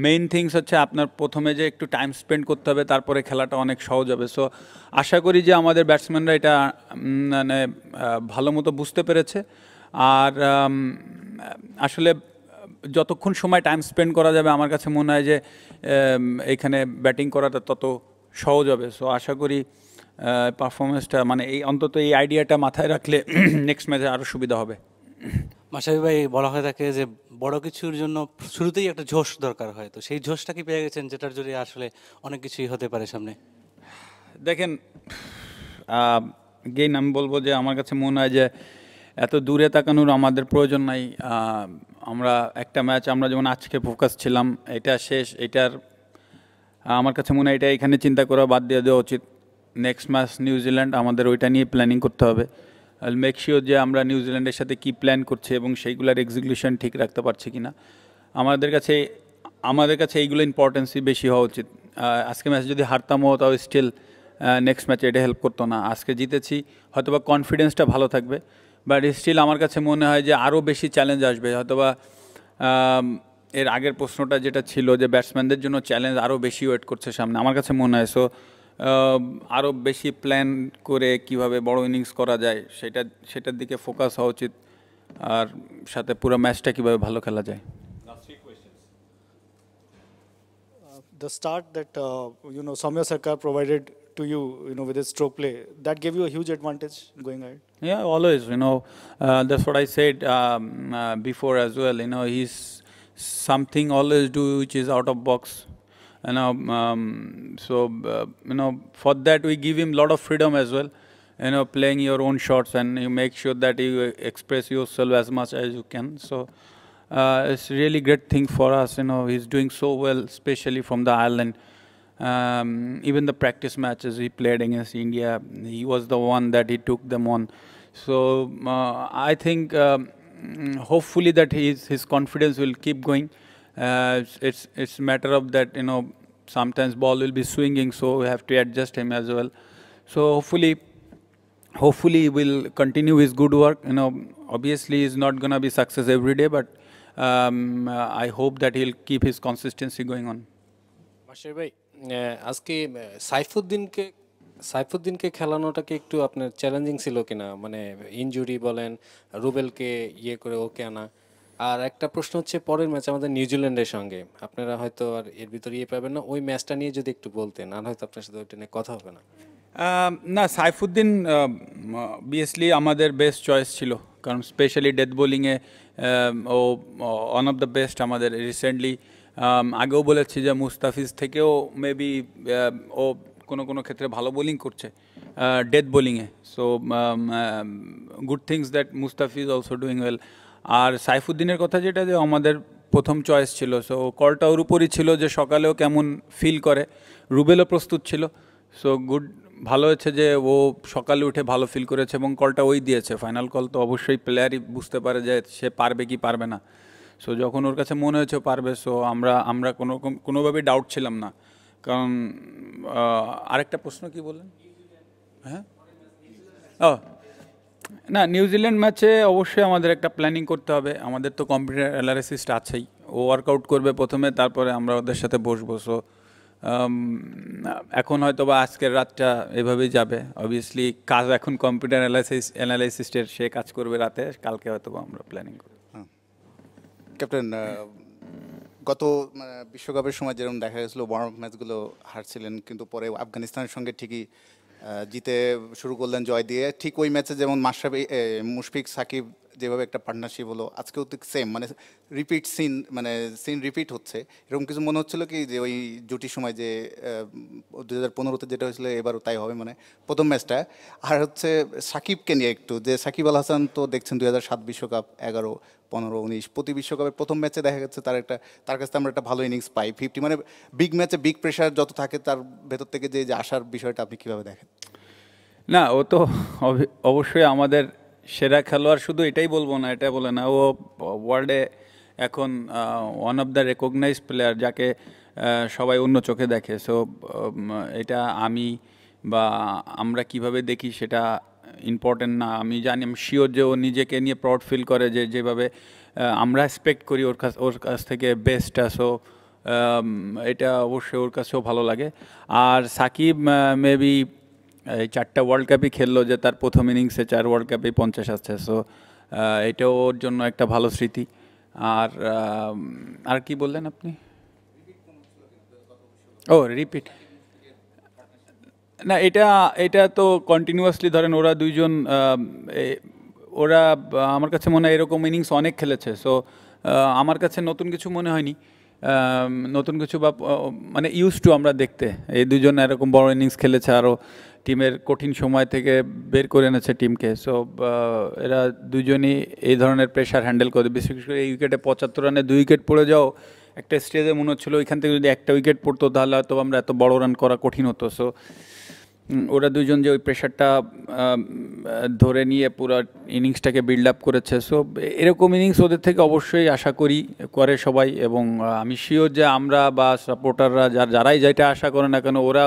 মেইন থিংস হচ্ছে আপনার প্রথমে যে একটু টাইম স্পেন্ড করতে হবে, তারপরে খেলাটা অনেক সহজ হবে। সো আশা করি যে আমাদের ব্যাটসম্যানরা এটা মানে ভালো মতো বুঝতে পেরেছে। আর আসলে যতক্ষণ সময় টাইম স্পেন্ড করা যাবে আমার কাছে মনে হয় যে এখানে ব্যাটিং করাটা তত সহজ হবে। সো আশা করি পারফরমেন্সটা মানে এই অন্তত এই আইডিয়াটা মাথায় রাখলে নেক্সট ম্যাচে আরও সুবিধা হবে। মাশরাফি ভাই বলা হয়ে থাকে যে বড় কিছুর জন্য শুরুতেই একটা জোশ দরকার হয়, তো সেই জোশটা কি পেয়ে গেছেন যেটার জন্য আসলে অনেক কিছুই হতে পারে সামনে? দেখেন গেইন আমি বলবো যে আমার কাছে মনে হয় যে এত দূরে তাকানোর আমাদের প্রয়োজন নাই। আমরা একটা ম্যাচ আমরা যেমন আজকে ফোকাস ছিলাম, এটা শেষ, এটার আমার কাছে মনে হয় এটা এখানে চিন্তা করা বাদ দিয়ে দেওয়া উচিত। নেক্সট ম্যাচ নিউজিল্যান্ড, আমাদের ওইটা নিয়ে প্ল্যানিং করতে হবে। আই মেক শিওর যে আমরা নিউজিল্যান্ডের সাথে কী প্ল্যান করছি এবং সেইগুলোর এক্সিকিউশন ঠিক রাখতে পারছি কিনা। আমাদের কাছে এইগুলো ইম্পর্টেন্সই বেশি হওয়া উচিত। আজকে ম্যাচ যদি হারতামও তাও স্টিল নেক্সট ম্যাচে এটা হেল্প করতো না। আজকে জিতেছি, হয়তোবা কনফিডেন্সটা ভালো থাকবে, বাট স্টিল আমার কাছে মনে হয় যে আরও বেশি চ্যালেঞ্জ আসবে। হয়তোবা এর আগের প্রশ্নটা যেটা ছিল যে ব্যাটসম্যানদের জন্য চ্যালেঞ্জ আরও বেশি ওয়েট করছে সামনে, আমার কাছে মনে হয়। সো আরও বেশি প্ল্যান করে কিভাবে বড় ইনিংস করা যায় সেটার দিকে ফোকাস হওয়া উচিত, আর সাথে পুরো ম্যাচটা কীভাবে ভালো খেলা যায়। The start that Soumya Sarkar provided to you, with his stroke play, that gave you a huge advantage going ahead. Yeah, always. That's what I said before as well. He's something always do which is out of box. For that we give him a lot of freedom as well. Playing your own shots, and you make sure that you express yourself as much as you can. So. It's really great thing for us. He's doing so well, especially from the island. Even the practice matches he played against India, he was the one that he took them on. So I think hopefully that his confidence will keep going. It's a matter of that, sometimes ball will be swinging, so we have to adjust him as well. So hopefully he will continue his good work. Obviously he's not going to be success every day, but I hope that he'll keep his consistency going on. Mashrafe ভাই, আজকে সাইফুদ্দিনকে খেলানোটা কি একটু আপনার challenging ছিল কিনা? মানে injury বলেন, রুবেলকে করে ওকে আনা। আর একটা প্রশ্ন হচ্ছে পরের ম্যাচ আমাদের নিউজিল্যান্ডের সঙ্গে, আপনারা হয়তো আর এর ভিতরে পাবেন না, ওই ম্যাচটা নিয়ে যদি একটু বলতেন, আর হয়তো আপনার সাথে ওইটা নিয়ে কথা হবে না। না, সাইফুদ্দিন অবভিয়াসলি আমাদের বেস্ট চয়েস ছিল, কারণ স্পেশালি ডেথ বোলিংয়ে ও ওয়ান অফ দ্য বেস্ট আমাদের রিসেন্টলি। আগেও বলেছি যে মুস্তাফিজ থেকেও মেবি ও কোনো ক্ষেত্রে ভালো বোলিং করছে ডেথ বোলিংয়ে। So good things that Mustafiz also doing well. আর সাইফুদ্দিনের কথা যেটা, যে আমাদের প্রথম চয়েস ছিল, সো কলটা ওর উপরই ছিল যে সকালেও কেমন ফিল করে, রুবেলও প্রস্তুত ছিল। সো ভালো হয়েছে যে ও সকালে উঠে ভালো ফিল করেছে এবং কলটা ওই দিয়েছে। ফাইনাল কল তো অবশ্যই প্লেয়ারই বুঝতে পারে যে সে পারবে কি পারবে না। সো যখন ওর কাছে মনে হয়েছে পারবে, সো আমরা কোনোভাবেই ডাউট ছিলাম না। কারণ আরেকটা প্রশ্ন কি বললেন? হ্যাঁ, না, নিউজিল্যান্ড ম্যাচে অবশ্যই আমাদের একটা প্ল্যানিং করতে হবে। আমাদের তো কম্পিউটার অ্যানালাইসিসটা আছেই, ও ওয়ার্কআউট করবে প্রথমে, তারপরে আমরা ওদের সাথে বসবো। সো এখন হয়তো বা আজকের রাতটা এভাবেই যাবে। অবভিয়াসলি কাজ এখন কম্পিউটার অ্যানালাইসিস্টের, সে কাজ করবে রাতে, কালকে হয়তো বা আমরা প্ল্যানিং করব। ক্যাপ্টেন, গত বিশ্বকাপের সময় যেরকম দেখা গেছিলো ওয়ার্ম আপ ম্যাচগুলো হারছিলেন, কিন্তু পরে আফগানিস্তানের সঙ্গে ঠিকই জিতে শুরু করলেন জয় দিয়ে। ঠিক ওই ম্যাচে যেমন মাশরাফি, মুশফিক, সাকিব যেভাবে একটা পার্টনারশিপ হলো, আজকেও তো সেম, সিন রিপিট হচ্ছে। এরকম কিছু মনে হচ্ছিল কি যে ওই জুটির সময় যে 2015-তে যেটা হয়েছিল এবারও তাই হবে, প্রথম ম্যাচটা। আর হচ্ছে সাকিবকে নিয়ে একটু, যে সাকিব আল হাসান তো দেখছেন 2007 বিশ্বকাপ, 11, 15, 19 প্রতি বিশ্বকাপের প্রথম ম্যাচে দেখা গেছে তার কাছে আমরা একটা ভালো ইনিংস পাই, 50, বিগ ম্যাচে বিগ প্রেশার যত থাকে তার ভেতর থেকে যে আসার বিষয়টা আপনি কীভাবে দেখেন? না, ও তো অবশ্যই আমাদের সেরা খেলোয়াড়, শুধু এটাই বলবো না, এটা বলে না, ও ওয়ার্ল্ডে এখন one of the recognise player, যাকে সবাই অন্য চোখে দেখে। সো এটা বা আমরা কিভাবে দেখি সেটা ইম্পর্টেন্ট না। আমি শিওর যে ও নিজেকে নিয়ে প্রাউড ফিল করে, যেভাবে আমরা এক্সপেক্ট করি ওর কাছ থেকে বেস্টটা। সো এটা অবশ্যই ওর কাছেও ভালো লাগে। আর সাকিব মেবি এই 4টা ওয়ার্ল্ড কাপই খেললো, যে তার প্রথম ইনিংসে 4 ওয়ার্ল্ড কাপেই 50 আসছে। সো এটাও ওর জন্য একটা ভালো স্মৃতি। আর কি বললেন আপনি? ও রিপিট না, এটা তো কন্টিনিউয়াসলি ধরেন ওরা দুইজন ওরা আমার কাছে মনে হয় এরকম ইনিংস অনেক খেলেছে, সো আমার কাছে নতুন কিছু মনে হয়নি, নতুন কিছু বা মানে ইউজ টু আমরা দেখতে এই দুজন এরকম বড় ইনিংস খেলেছে, আরও টিমের কঠিন সময় থেকে বের করে এনেছে টিমকে। সো এরা দুজনই এই ধরনের প্রেশার হ্যান্ডেল করে, বিশেষ করে এই উইকেটে 75 রানে 2 উইকেট পড়ে যাও, একটা স্টেজে মনে হচ্ছিলো ওইখান থেকে যদি একটা উইকেট পড়তো তাহলে হয়তো আমরা এত বড় রান করা কঠিন হতো। সো ওরা দুজন যে ওই প্রেশারটা ধরে নিয়ে পুরো ইনিংসটাকে বিল্ড আপ করেছে, সো এরকম ইনিংস ওদের থেকে অবশ্যই আশা করি করে সবাই, এবং আমি শিওর যে আমরা বা সাপোর্টাররা যারাই যেটা আশা করে না কেন ওরা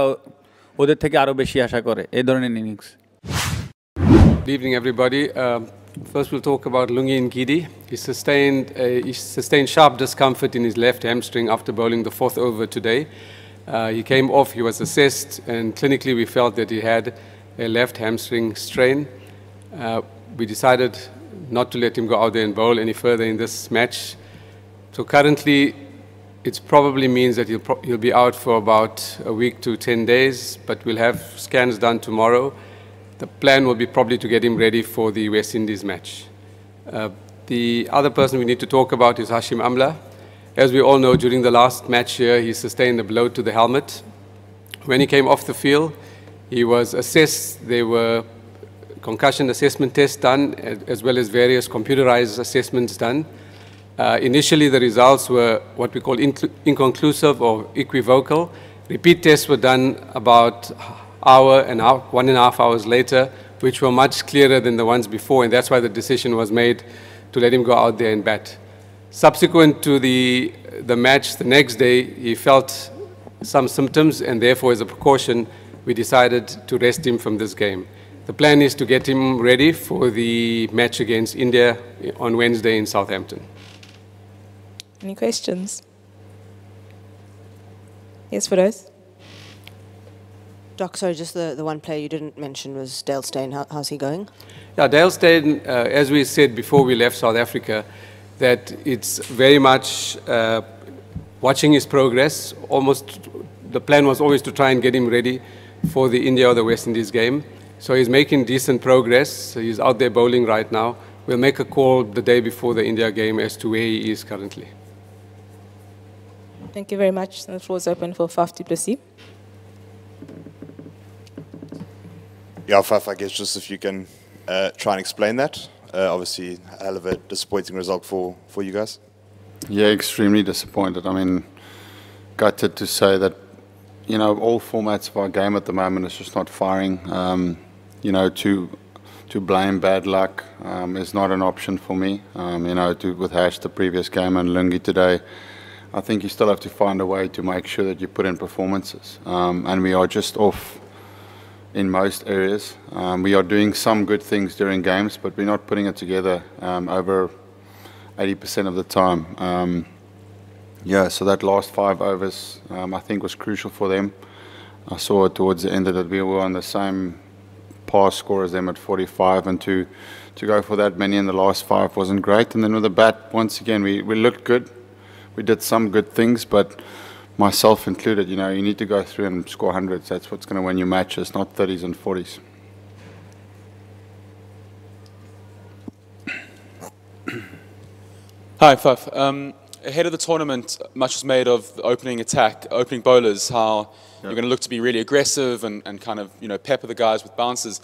ওদের থেকে আরও বেশি আশা করে এই ধরনের innings. Good evening, everybody. First, we'll talk about Lungi Ngidi. He sustained sharp discomfort in his left hamstring after bowling the 4th over today. He came off, he was assessed, and clinically we felt that he had a left hamstring strain. We decided not to let him go out there and bowl any further in this match. So currently, it probably means that he'll be out for about a week to 10 days, but we'll have scans done tomorrow. The plan will be probably to get him ready for the West Indies match. The other person we need to talk about is Hashim Amla. As we all know, during the last match here, he sustained a blow to the helmet. When he came off the field, he was assessed. There were concussion assessment tests done, as well as various computerized assessments done. Initially, the results were what we call inconclusive or equivocal. Repeat tests were done about hour and 1.5 hours later, which were much clearer than the ones before, and that's why the decision was made to let him go out there and bat. Subsequent to the match, the next day, he felt some symptoms, and therefore, as a precaution, we decided to rest him from this game. The plan is to get him ready for the match against India on Wednesday in Southampton. Any questions? Yes, Feroz? Doc, sorry, just the one player you didn't mention was Dale Steyn. How's he going? Yeah, Dale Steyn, as we said before we left South Africa, that it's very much watching his progress. Almost the plan was always to try and get him ready for the India or the West Indies game. So he's making decent progress. So he's out there bowling right now. We'll make a call the day before the India game as to where he is currently. Thank you very much. The floor is open for Faf-du-Plessis. Yeah, Faf, I guess just if you can try and explain that. Obviously, a hell of a disappointing result for you guys. Yeah, extremely disappointed. I mean, gutted to say that, you know, all formats of our game at the moment is just not firing. You know, to blame bad luck is not an option for me. You know, with Hash the previous game and Lungi today, I think you still have to find a way to make sure that you put in performances. And we are just off in most areas. We are doing some good things during games, but we're not putting it together over 80% of the time. Yeah, so that last 5 overs I think was crucial for them. I saw it towards the end of it. We were on the same pass score as them at 45, and to go for that many in the last 5 wasn't great. And then with the bat, once again, we looked good. We did some good things, but myself included, you know, you need to go through and score hundreds. That's what's going to win you matches, not 30s and 40s. Hi, Faf. Ahead of the tournament, much was made of the opening attack, opening bowlers, how you're going to look to be really aggressive and kind of, you know, pepper the guys with bounces.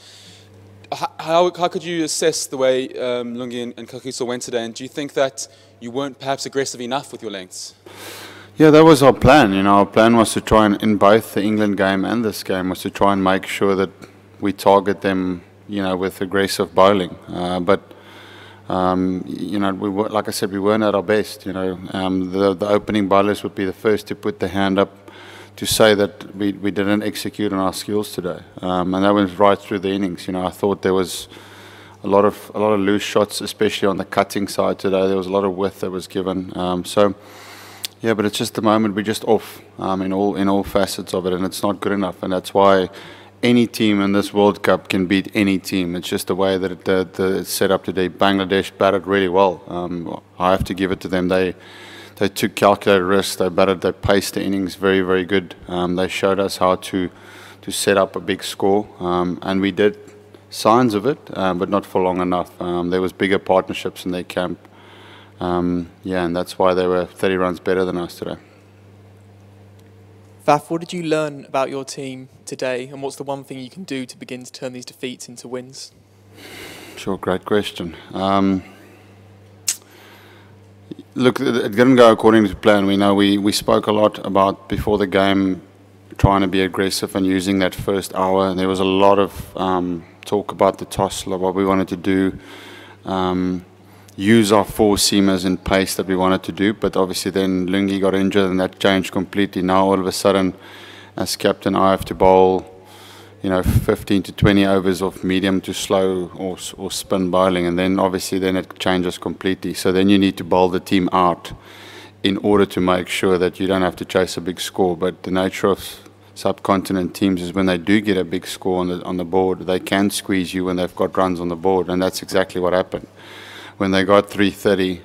How could you assess the way Lungi and Kagiso went today, and do you think that you weren't perhaps aggressive enough with your lengths? Yeah, that was our plan. You know, our plan was to try and, in both the England game and this game, was to try and make sure that we target them, you know, with aggressive bowling. But you know, like I said, we weren't at our best. You know, the opening bowlers would be the first to put their hand up to say that we didn't execute on our skills today, and that went right through the innings. You know, I thought there was a lot of loose shots, especially on the cutting side today. There was a lot of width that was given. So. Yeah, but it's just the moment we're just off in all facets of it, and it's not good enough. And that's why any team in this World Cup can beat any team. It's just the way that it's set up today. Bangladesh batted really well. I have to give it to them. They took calculated risks. They batted. They paced the innings very, very good. They showed us how to set up a big score, and we did signs of it, but not for long enough. There was bigger partnerships in their camp. Yeah, and that's why they were 30 runs better than us today. Faf, what did you learn about your team today, and what's the one thing you can do to begin to turn these defeats into wins? Sure, great question. Look, it didn't go according to plan. We know we spoke a lot about before the game trying to be aggressive and using that first hour. There was a lot of talk about the toss, what we wanted to do, use our four seamers in pace that we wanted to do, but obviously then Lungi got injured and that changed completely. Now all of a sudden, as captain, I have to bowl, 15 to 20 overs of medium to slow or spin bowling, and then obviously then it changes completely. So then you need to bowl the team out in order to make sure that you don't have to chase a big score. But the nature of subcontinent teams is when they do get a big score on the board, they can squeeze you when they've got runs on the board, and that's exactly what happened. When they got 330,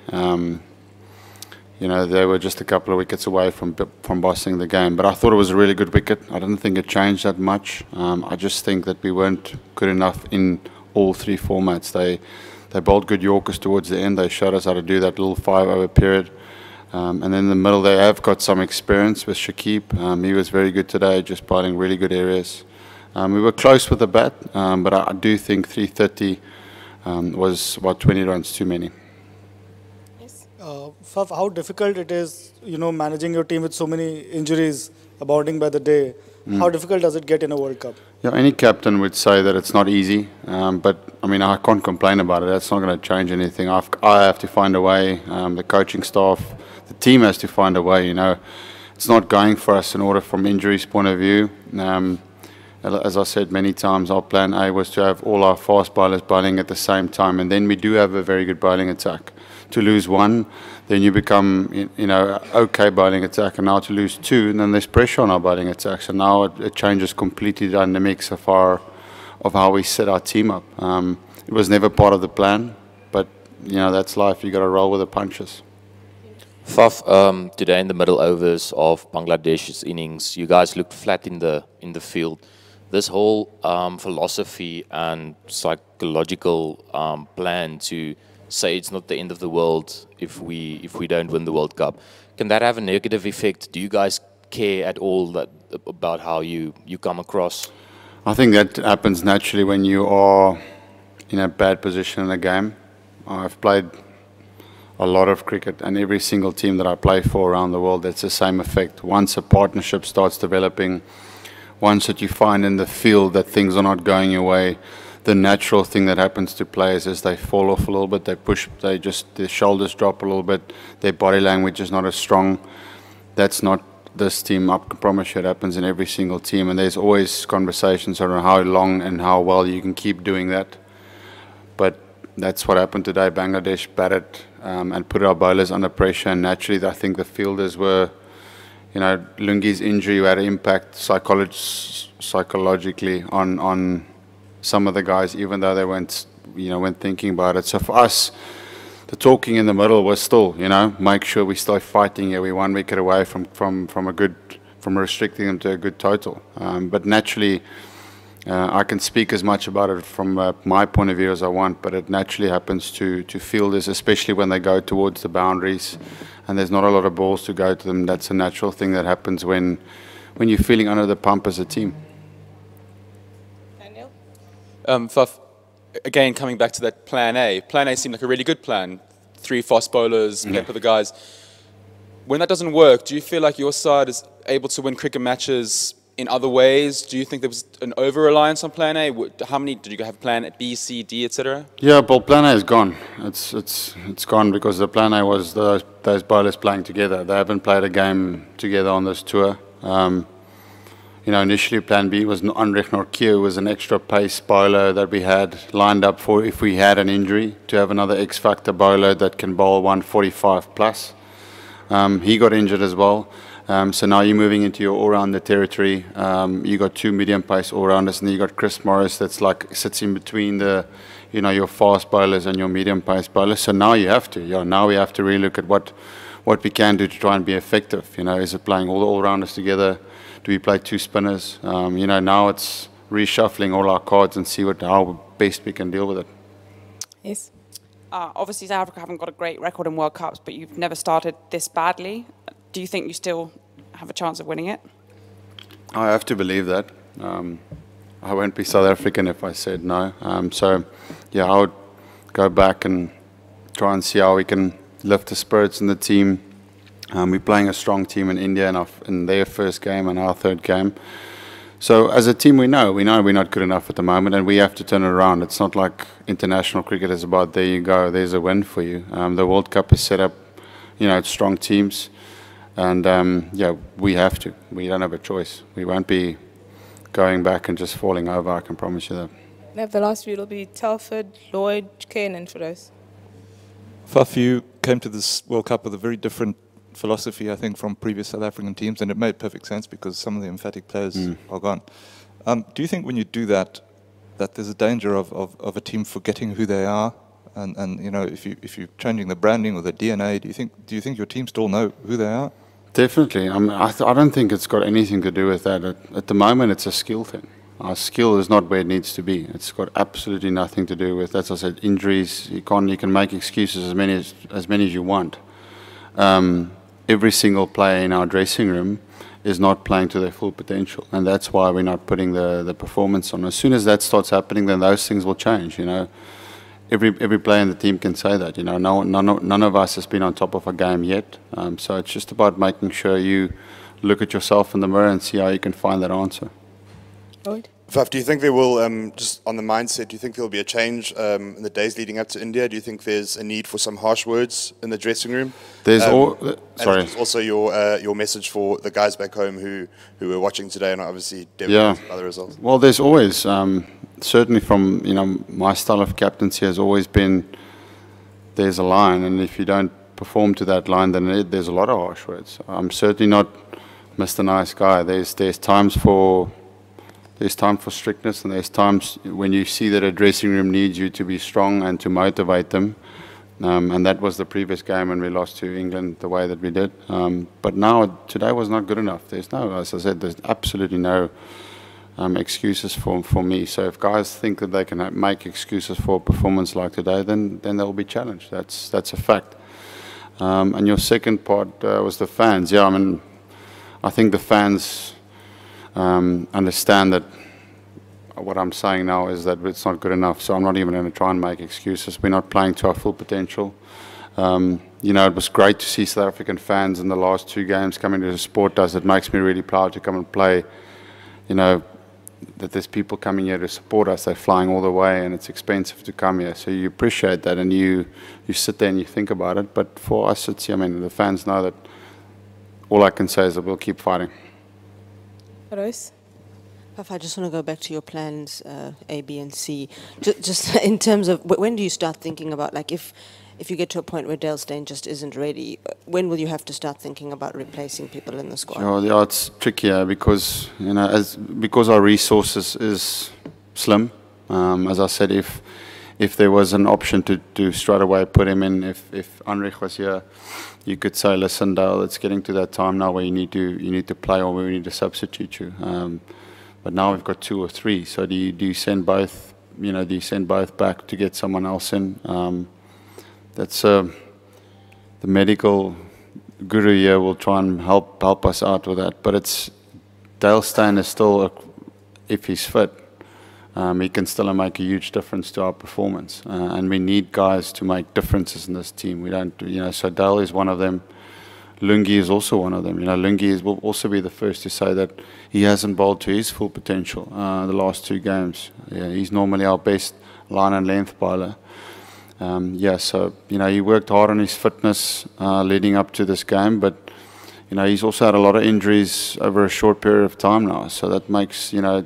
they were just a couple of wickets away from bossing the game. But I thought it was a really good wicket. I didn't think it changed that much. I just think that we weren't good enough in all three formats. They bowled good Yorkers towards the end. They showed us how to do that little 5-over period. And then in the middle, they have got some experience with Shakib. He was very good today, just bowling really good areas. We were close with the bat, but I do think 330 was about 20 runs too many. Faf, how difficult it is, managing your team with so many injuries abounding by the day. How difficult does it get in a World Cup? Yeah, any captain would say that it's not easy, but I mean, I can't complain about it. That's not going to change anything. I have to find a way. The coaching staff, the team has to find a way. It's not going for us in order from injuries point of view. As I said many times, our plan A was to have all our fast bowlers bowling at the same time, and then we do have a very good bowling attack. To lose one, then you become, okay bowling attack, and now to lose two, and then there's pressure on our bowling attack. So now it changes completely the dynamics of how we set our team up. It was never part of the plan, but that's life. You got to roll with the punches. Faf, today in the middle overs of Bangladesh's innings, you guys looked flat in the field. This whole philosophy and psychological plan to say it's not the end of the world if we don't win the World Cup, can that have a negative effect? Do you guys care at all about how you come across? I think that happens naturally when you are in a bad position in a game. I've played a lot of cricket, and every single team that I play for around the world, it's the same effect. Once a partnership starts developing, once that you find in the field that things are not going your way, the natural thing that happens to players is they fall off a little bit, their shoulders drop a little bit, their body language is not as strong. That's not this team, I can promise you it happens in every single team, and there's always conversations around how long and how well you can keep doing that. But that's what happened today. Bangladesh batted and put our bowlers under pressure, and naturally I think the fielders were, Lungi's injury had an impact psychologically on some of the guys, even though they weren't thinking about it. So for us, the talking in the middle was still, make sure we start fighting here. We're 1 wicket away from restricting them to a good total. But naturally, I can speak as much about it from my point of view as I want, but it naturally happens to fielders, especially when they go towards the boundaries and there's not a lot of balls to go to them. That's a natural thing that happens when you're feeling under the pump as a team. Faf, again, coming back to that plan A. Plan A seemed like a really good plan. 3 fast bowlers, pepper the guys. When that doesn't work, do you feel like your side is able to win cricket matches in other ways? Do you think there was an over-reliance on plan A? How many, did you have plan B, C, D, etc.? Yeah, well, plan A is gone. It's gone because the plan A was those bowlers playing together. They haven't played a game together on this tour. Initially plan B was Anrich Norkieu, was an extra pace bowler that we had lined up for if we had an injury, to have another X-factor bowler that can bowl 145 plus. He got injured as well. So now you're moving into your all-rounder territory. You got 2 medium pace all-rounders, and then you got Chris Morris that's like sits in between the, you know, your fast bowlers and your medium pace bowlers. So now you have to, now we have to really look at what we can do to try and be effective. You know, is it playing all the all-rounders together? Do we play 2 spinners? You know, now it's reshuffling all our cards and see how best we can deal with it. Yes. Obviously, South Africa haven't got a great record in World Cups, but you've never started this badly. Do you think you still have a chance of winning it? I have to believe that. I won't be South African if I said no. So, yeah, I would go back and try and see how we can lift the spirits in the team. We're playing a strong team in India in their first game and our third game. So as a team, we know we're not good enough at the moment, and we have to turn it around. It's not like international cricket is about, there you go, there's a win for you. The World Cup is set up, you know, it's strong teams. And, yeah, we have to. We don't have a choice. We won't be going back and just falling over, I can promise you that. Now the last few will be Telford, Lloyd, Kane for us. Faf, you came to this World Cup with a very different philosophy, I think, from previous South African teams, and it made perfect sense because some of the emphatic players are gone. Do you think when you do that, that there's a danger of a team forgetting who they are? And you know, if you're changing the branding or the DNA, do you think your team still know who they are? Definitely. I don't think it's got anything to do with that. At the moment, it's a skill thing. Our skill is not where it needs to be. It's got absolutely nothing to do with, as I said, injuries. You can make excuses as many as you want. Every single player in our dressing room is not playing to their full potential, and that's why we're not putting the performance on. As soon as that starts happening, then those things will change. You know, every player in the team can say that. You know, none of us has been on top of a game yet. So it's just about making sure you look at yourself in the mirror and see how you can find that answer. Faf, do you think there will, just on the mindset, do you think there will be a change in the days leading up to India? Do you think there's a need for some harsh words in the dressing room? There's and also your message for the guys back home who were watching today and are obviously devastated by the results. Well, there's always, certainly from, you know, my style of captaincy has always been, there's a line, and if you don't perform to that line, then there's a lot of harsh words. I'm certainly not Mr. Nice Guy. There's times for... There's time for strictness, and there's times when you see that a dressing room needs you to be strong and to motivate them. And that was the previous game when we lost to England the way that we did. But now, today was not good enough. There's no, as I said, there's absolutely no excuses for me. So if guys think that they can make excuses for a performance like today, then they'll be challenged. That's a fact. And your second part was the fans. Yeah, I mean, I think the fans... understand that what I'm saying now is that it's not good enough, so I'm not even going to try and make excuses. We're not playing to our full potential. You know, it was great to see South African fans in the last 2 games coming to support us. It makes me really proud to come and play, you know, that there's people coming here to support us. They're flying all the way, and it's expensive to come here. So you appreciate that, and you sit there and you think about it. But for us, it's, I mean, the fans know that all I can say is that we'll keep fighting. Rose? Faf, I just want to go back to your plans, A, B, and C. Just in terms of when do you start thinking about, like, if you get to a point where Dale Steyn just isn't ready, when will you have to start thinking about replacing people in the squad? Yeah, it's trickier because, you know, because our resources is slim. As I said, if there was an option to straight away put him in, if Anrich was here, you could say, listen, Dale, it's getting to that time now where you need to play, or we need to substitute you. But now we've got 2 or 3. So do you send both? You know, do you send both back to get someone else in? That's the medical guru here will try and help us out with that. But it's Dale Steyn is still, if he's fit, he can still make a huge difference to our performance. And we need guys to make differences in this team. We don't, you know, so Dale is one of them. Lungi is also one of them. You know, Lungi will also be the first to say that he hasn't bowled to his full potential the last 2 games. Yeah, he's normally our best line and length bowler. Yeah, so, you know, he worked hard on his fitness leading up to this game, but, you know, he's also had a lot of injuries over a short period of time now. So that makes, you know,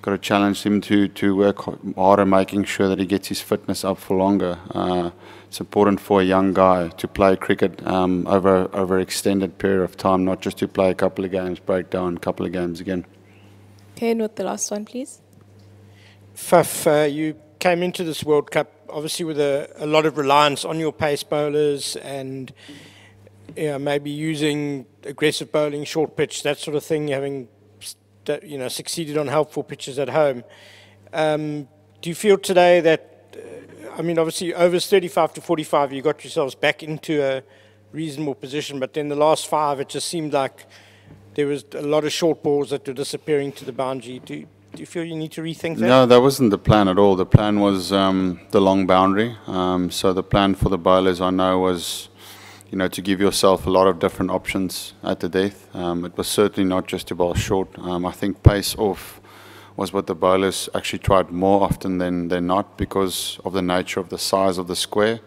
got to challenge him to work harder, making sure that he gets his fitness up for longer. It's important for a young guy to play cricket over an extended period of time, not just to play a couple of games, break down a couple of games again. Kane with the last one, please. Faf, you came into this World Cup obviously with a lot of reliance on your pace bowlers and maybe using aggressive bowling, short pitch, that sort of thing, having succeeded on helpful pitches at home. Do you feel today that, obviously overs 35 to 45, you got yourselves back into a reasonable position, but then the last 5, it just seemed like there was a lot of short balls that were disappearing to the boundary. Do you feel you need to rethink that? No, that wasn't the plan at all. The plan was the long boundary. So the plan for the bowlers, I know, was to give yourself a lot of different options at the death. It was certainly not just to bowl short. I think pace off was what the bowlers actually tried more often than not because of the nature of the size of the square.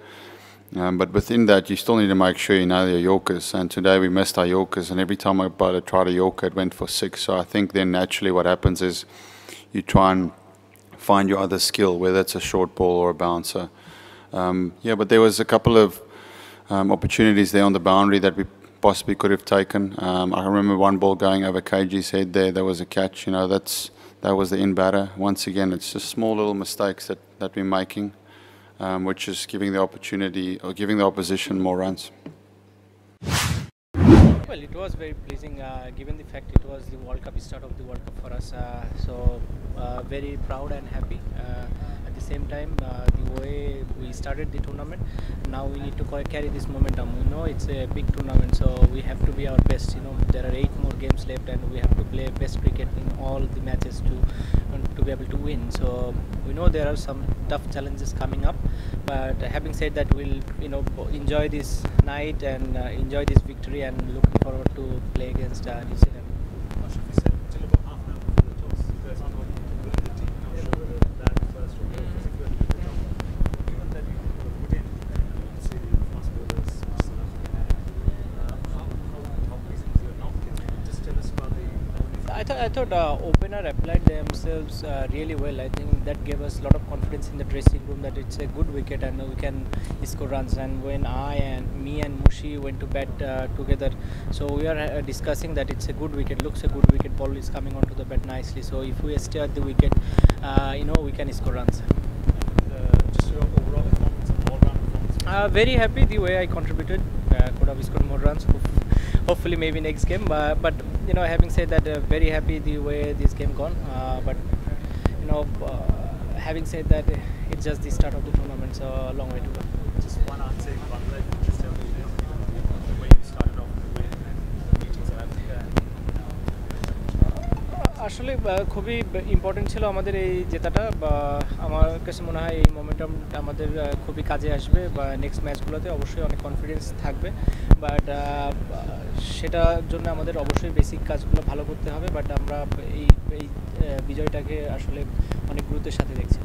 But within that, you still need to make sure you know your Yorkers. And today we missed our Yorkers, and every time a bowler tried a Yorker, it went for 6. So I think then naturally what happens is you try and find your other skill, whether it's a short ball or a bouncer. But there was a couple of opportunities there on the boundary that we possibly could have taken. I remember one ball going over KG's head there. There was a catch. That was the in batter. Once again, it's just small little mistakes that we're making, which is giving the opportunity or giving the opposition more runs. Well, it was very pleasing given the fact it was the World Cup, start of the World Cup for us. So very proud and happy. At the same time, the way we started the tournament, now we need to carry this momentum. We know it's a big tournament, so we have to be our best. There are 8 more games left, and we have to play best cricket in all the matches to be able to win. So we know there are some tough challenges coming up, but having said that, we'll enjoy this night and enjoy this victory, and looking forward to play against New Zealand. I thought opener applied themselves really well. I think that gave us a lot of confidence in the dressing room that it's a good wicket and we can score runs. And when me and Mushi went to bat together, so we are discussing that it's a good wicket, looks a good wicket, ball is coming onto the bat nicely. So if we stay at the wicket, we can score runs. Just your overall performance and all-round performance? Very happy the way I contributed. Could have scored more runs. Hopefully maybe next game, but having said that, very happy the way this game gone, but having said that, it's just the start of the tournament, so a long way to go. Just one answer, just tell me the way you started off with meeting South Africa. আসলে খুবই important ছিল আমাদের এই জেতাটা, বা আমার কাছে মনে হয় এই মোমেন্টাম আমাদের খুবই কাজে আসবে, বা নেক্সট ম্যাচগুলোতে অবশ্যই অনেক কনফিডেন্স থাকবে, বাট সেটার জন্য আমাদের অবশ্যই বেসিক কাজগুলো ভালো করতে হবে, বাট আমরা এই বিজয়টাকে আসলে অনেক গুরুত্বের সাথে দেখছি।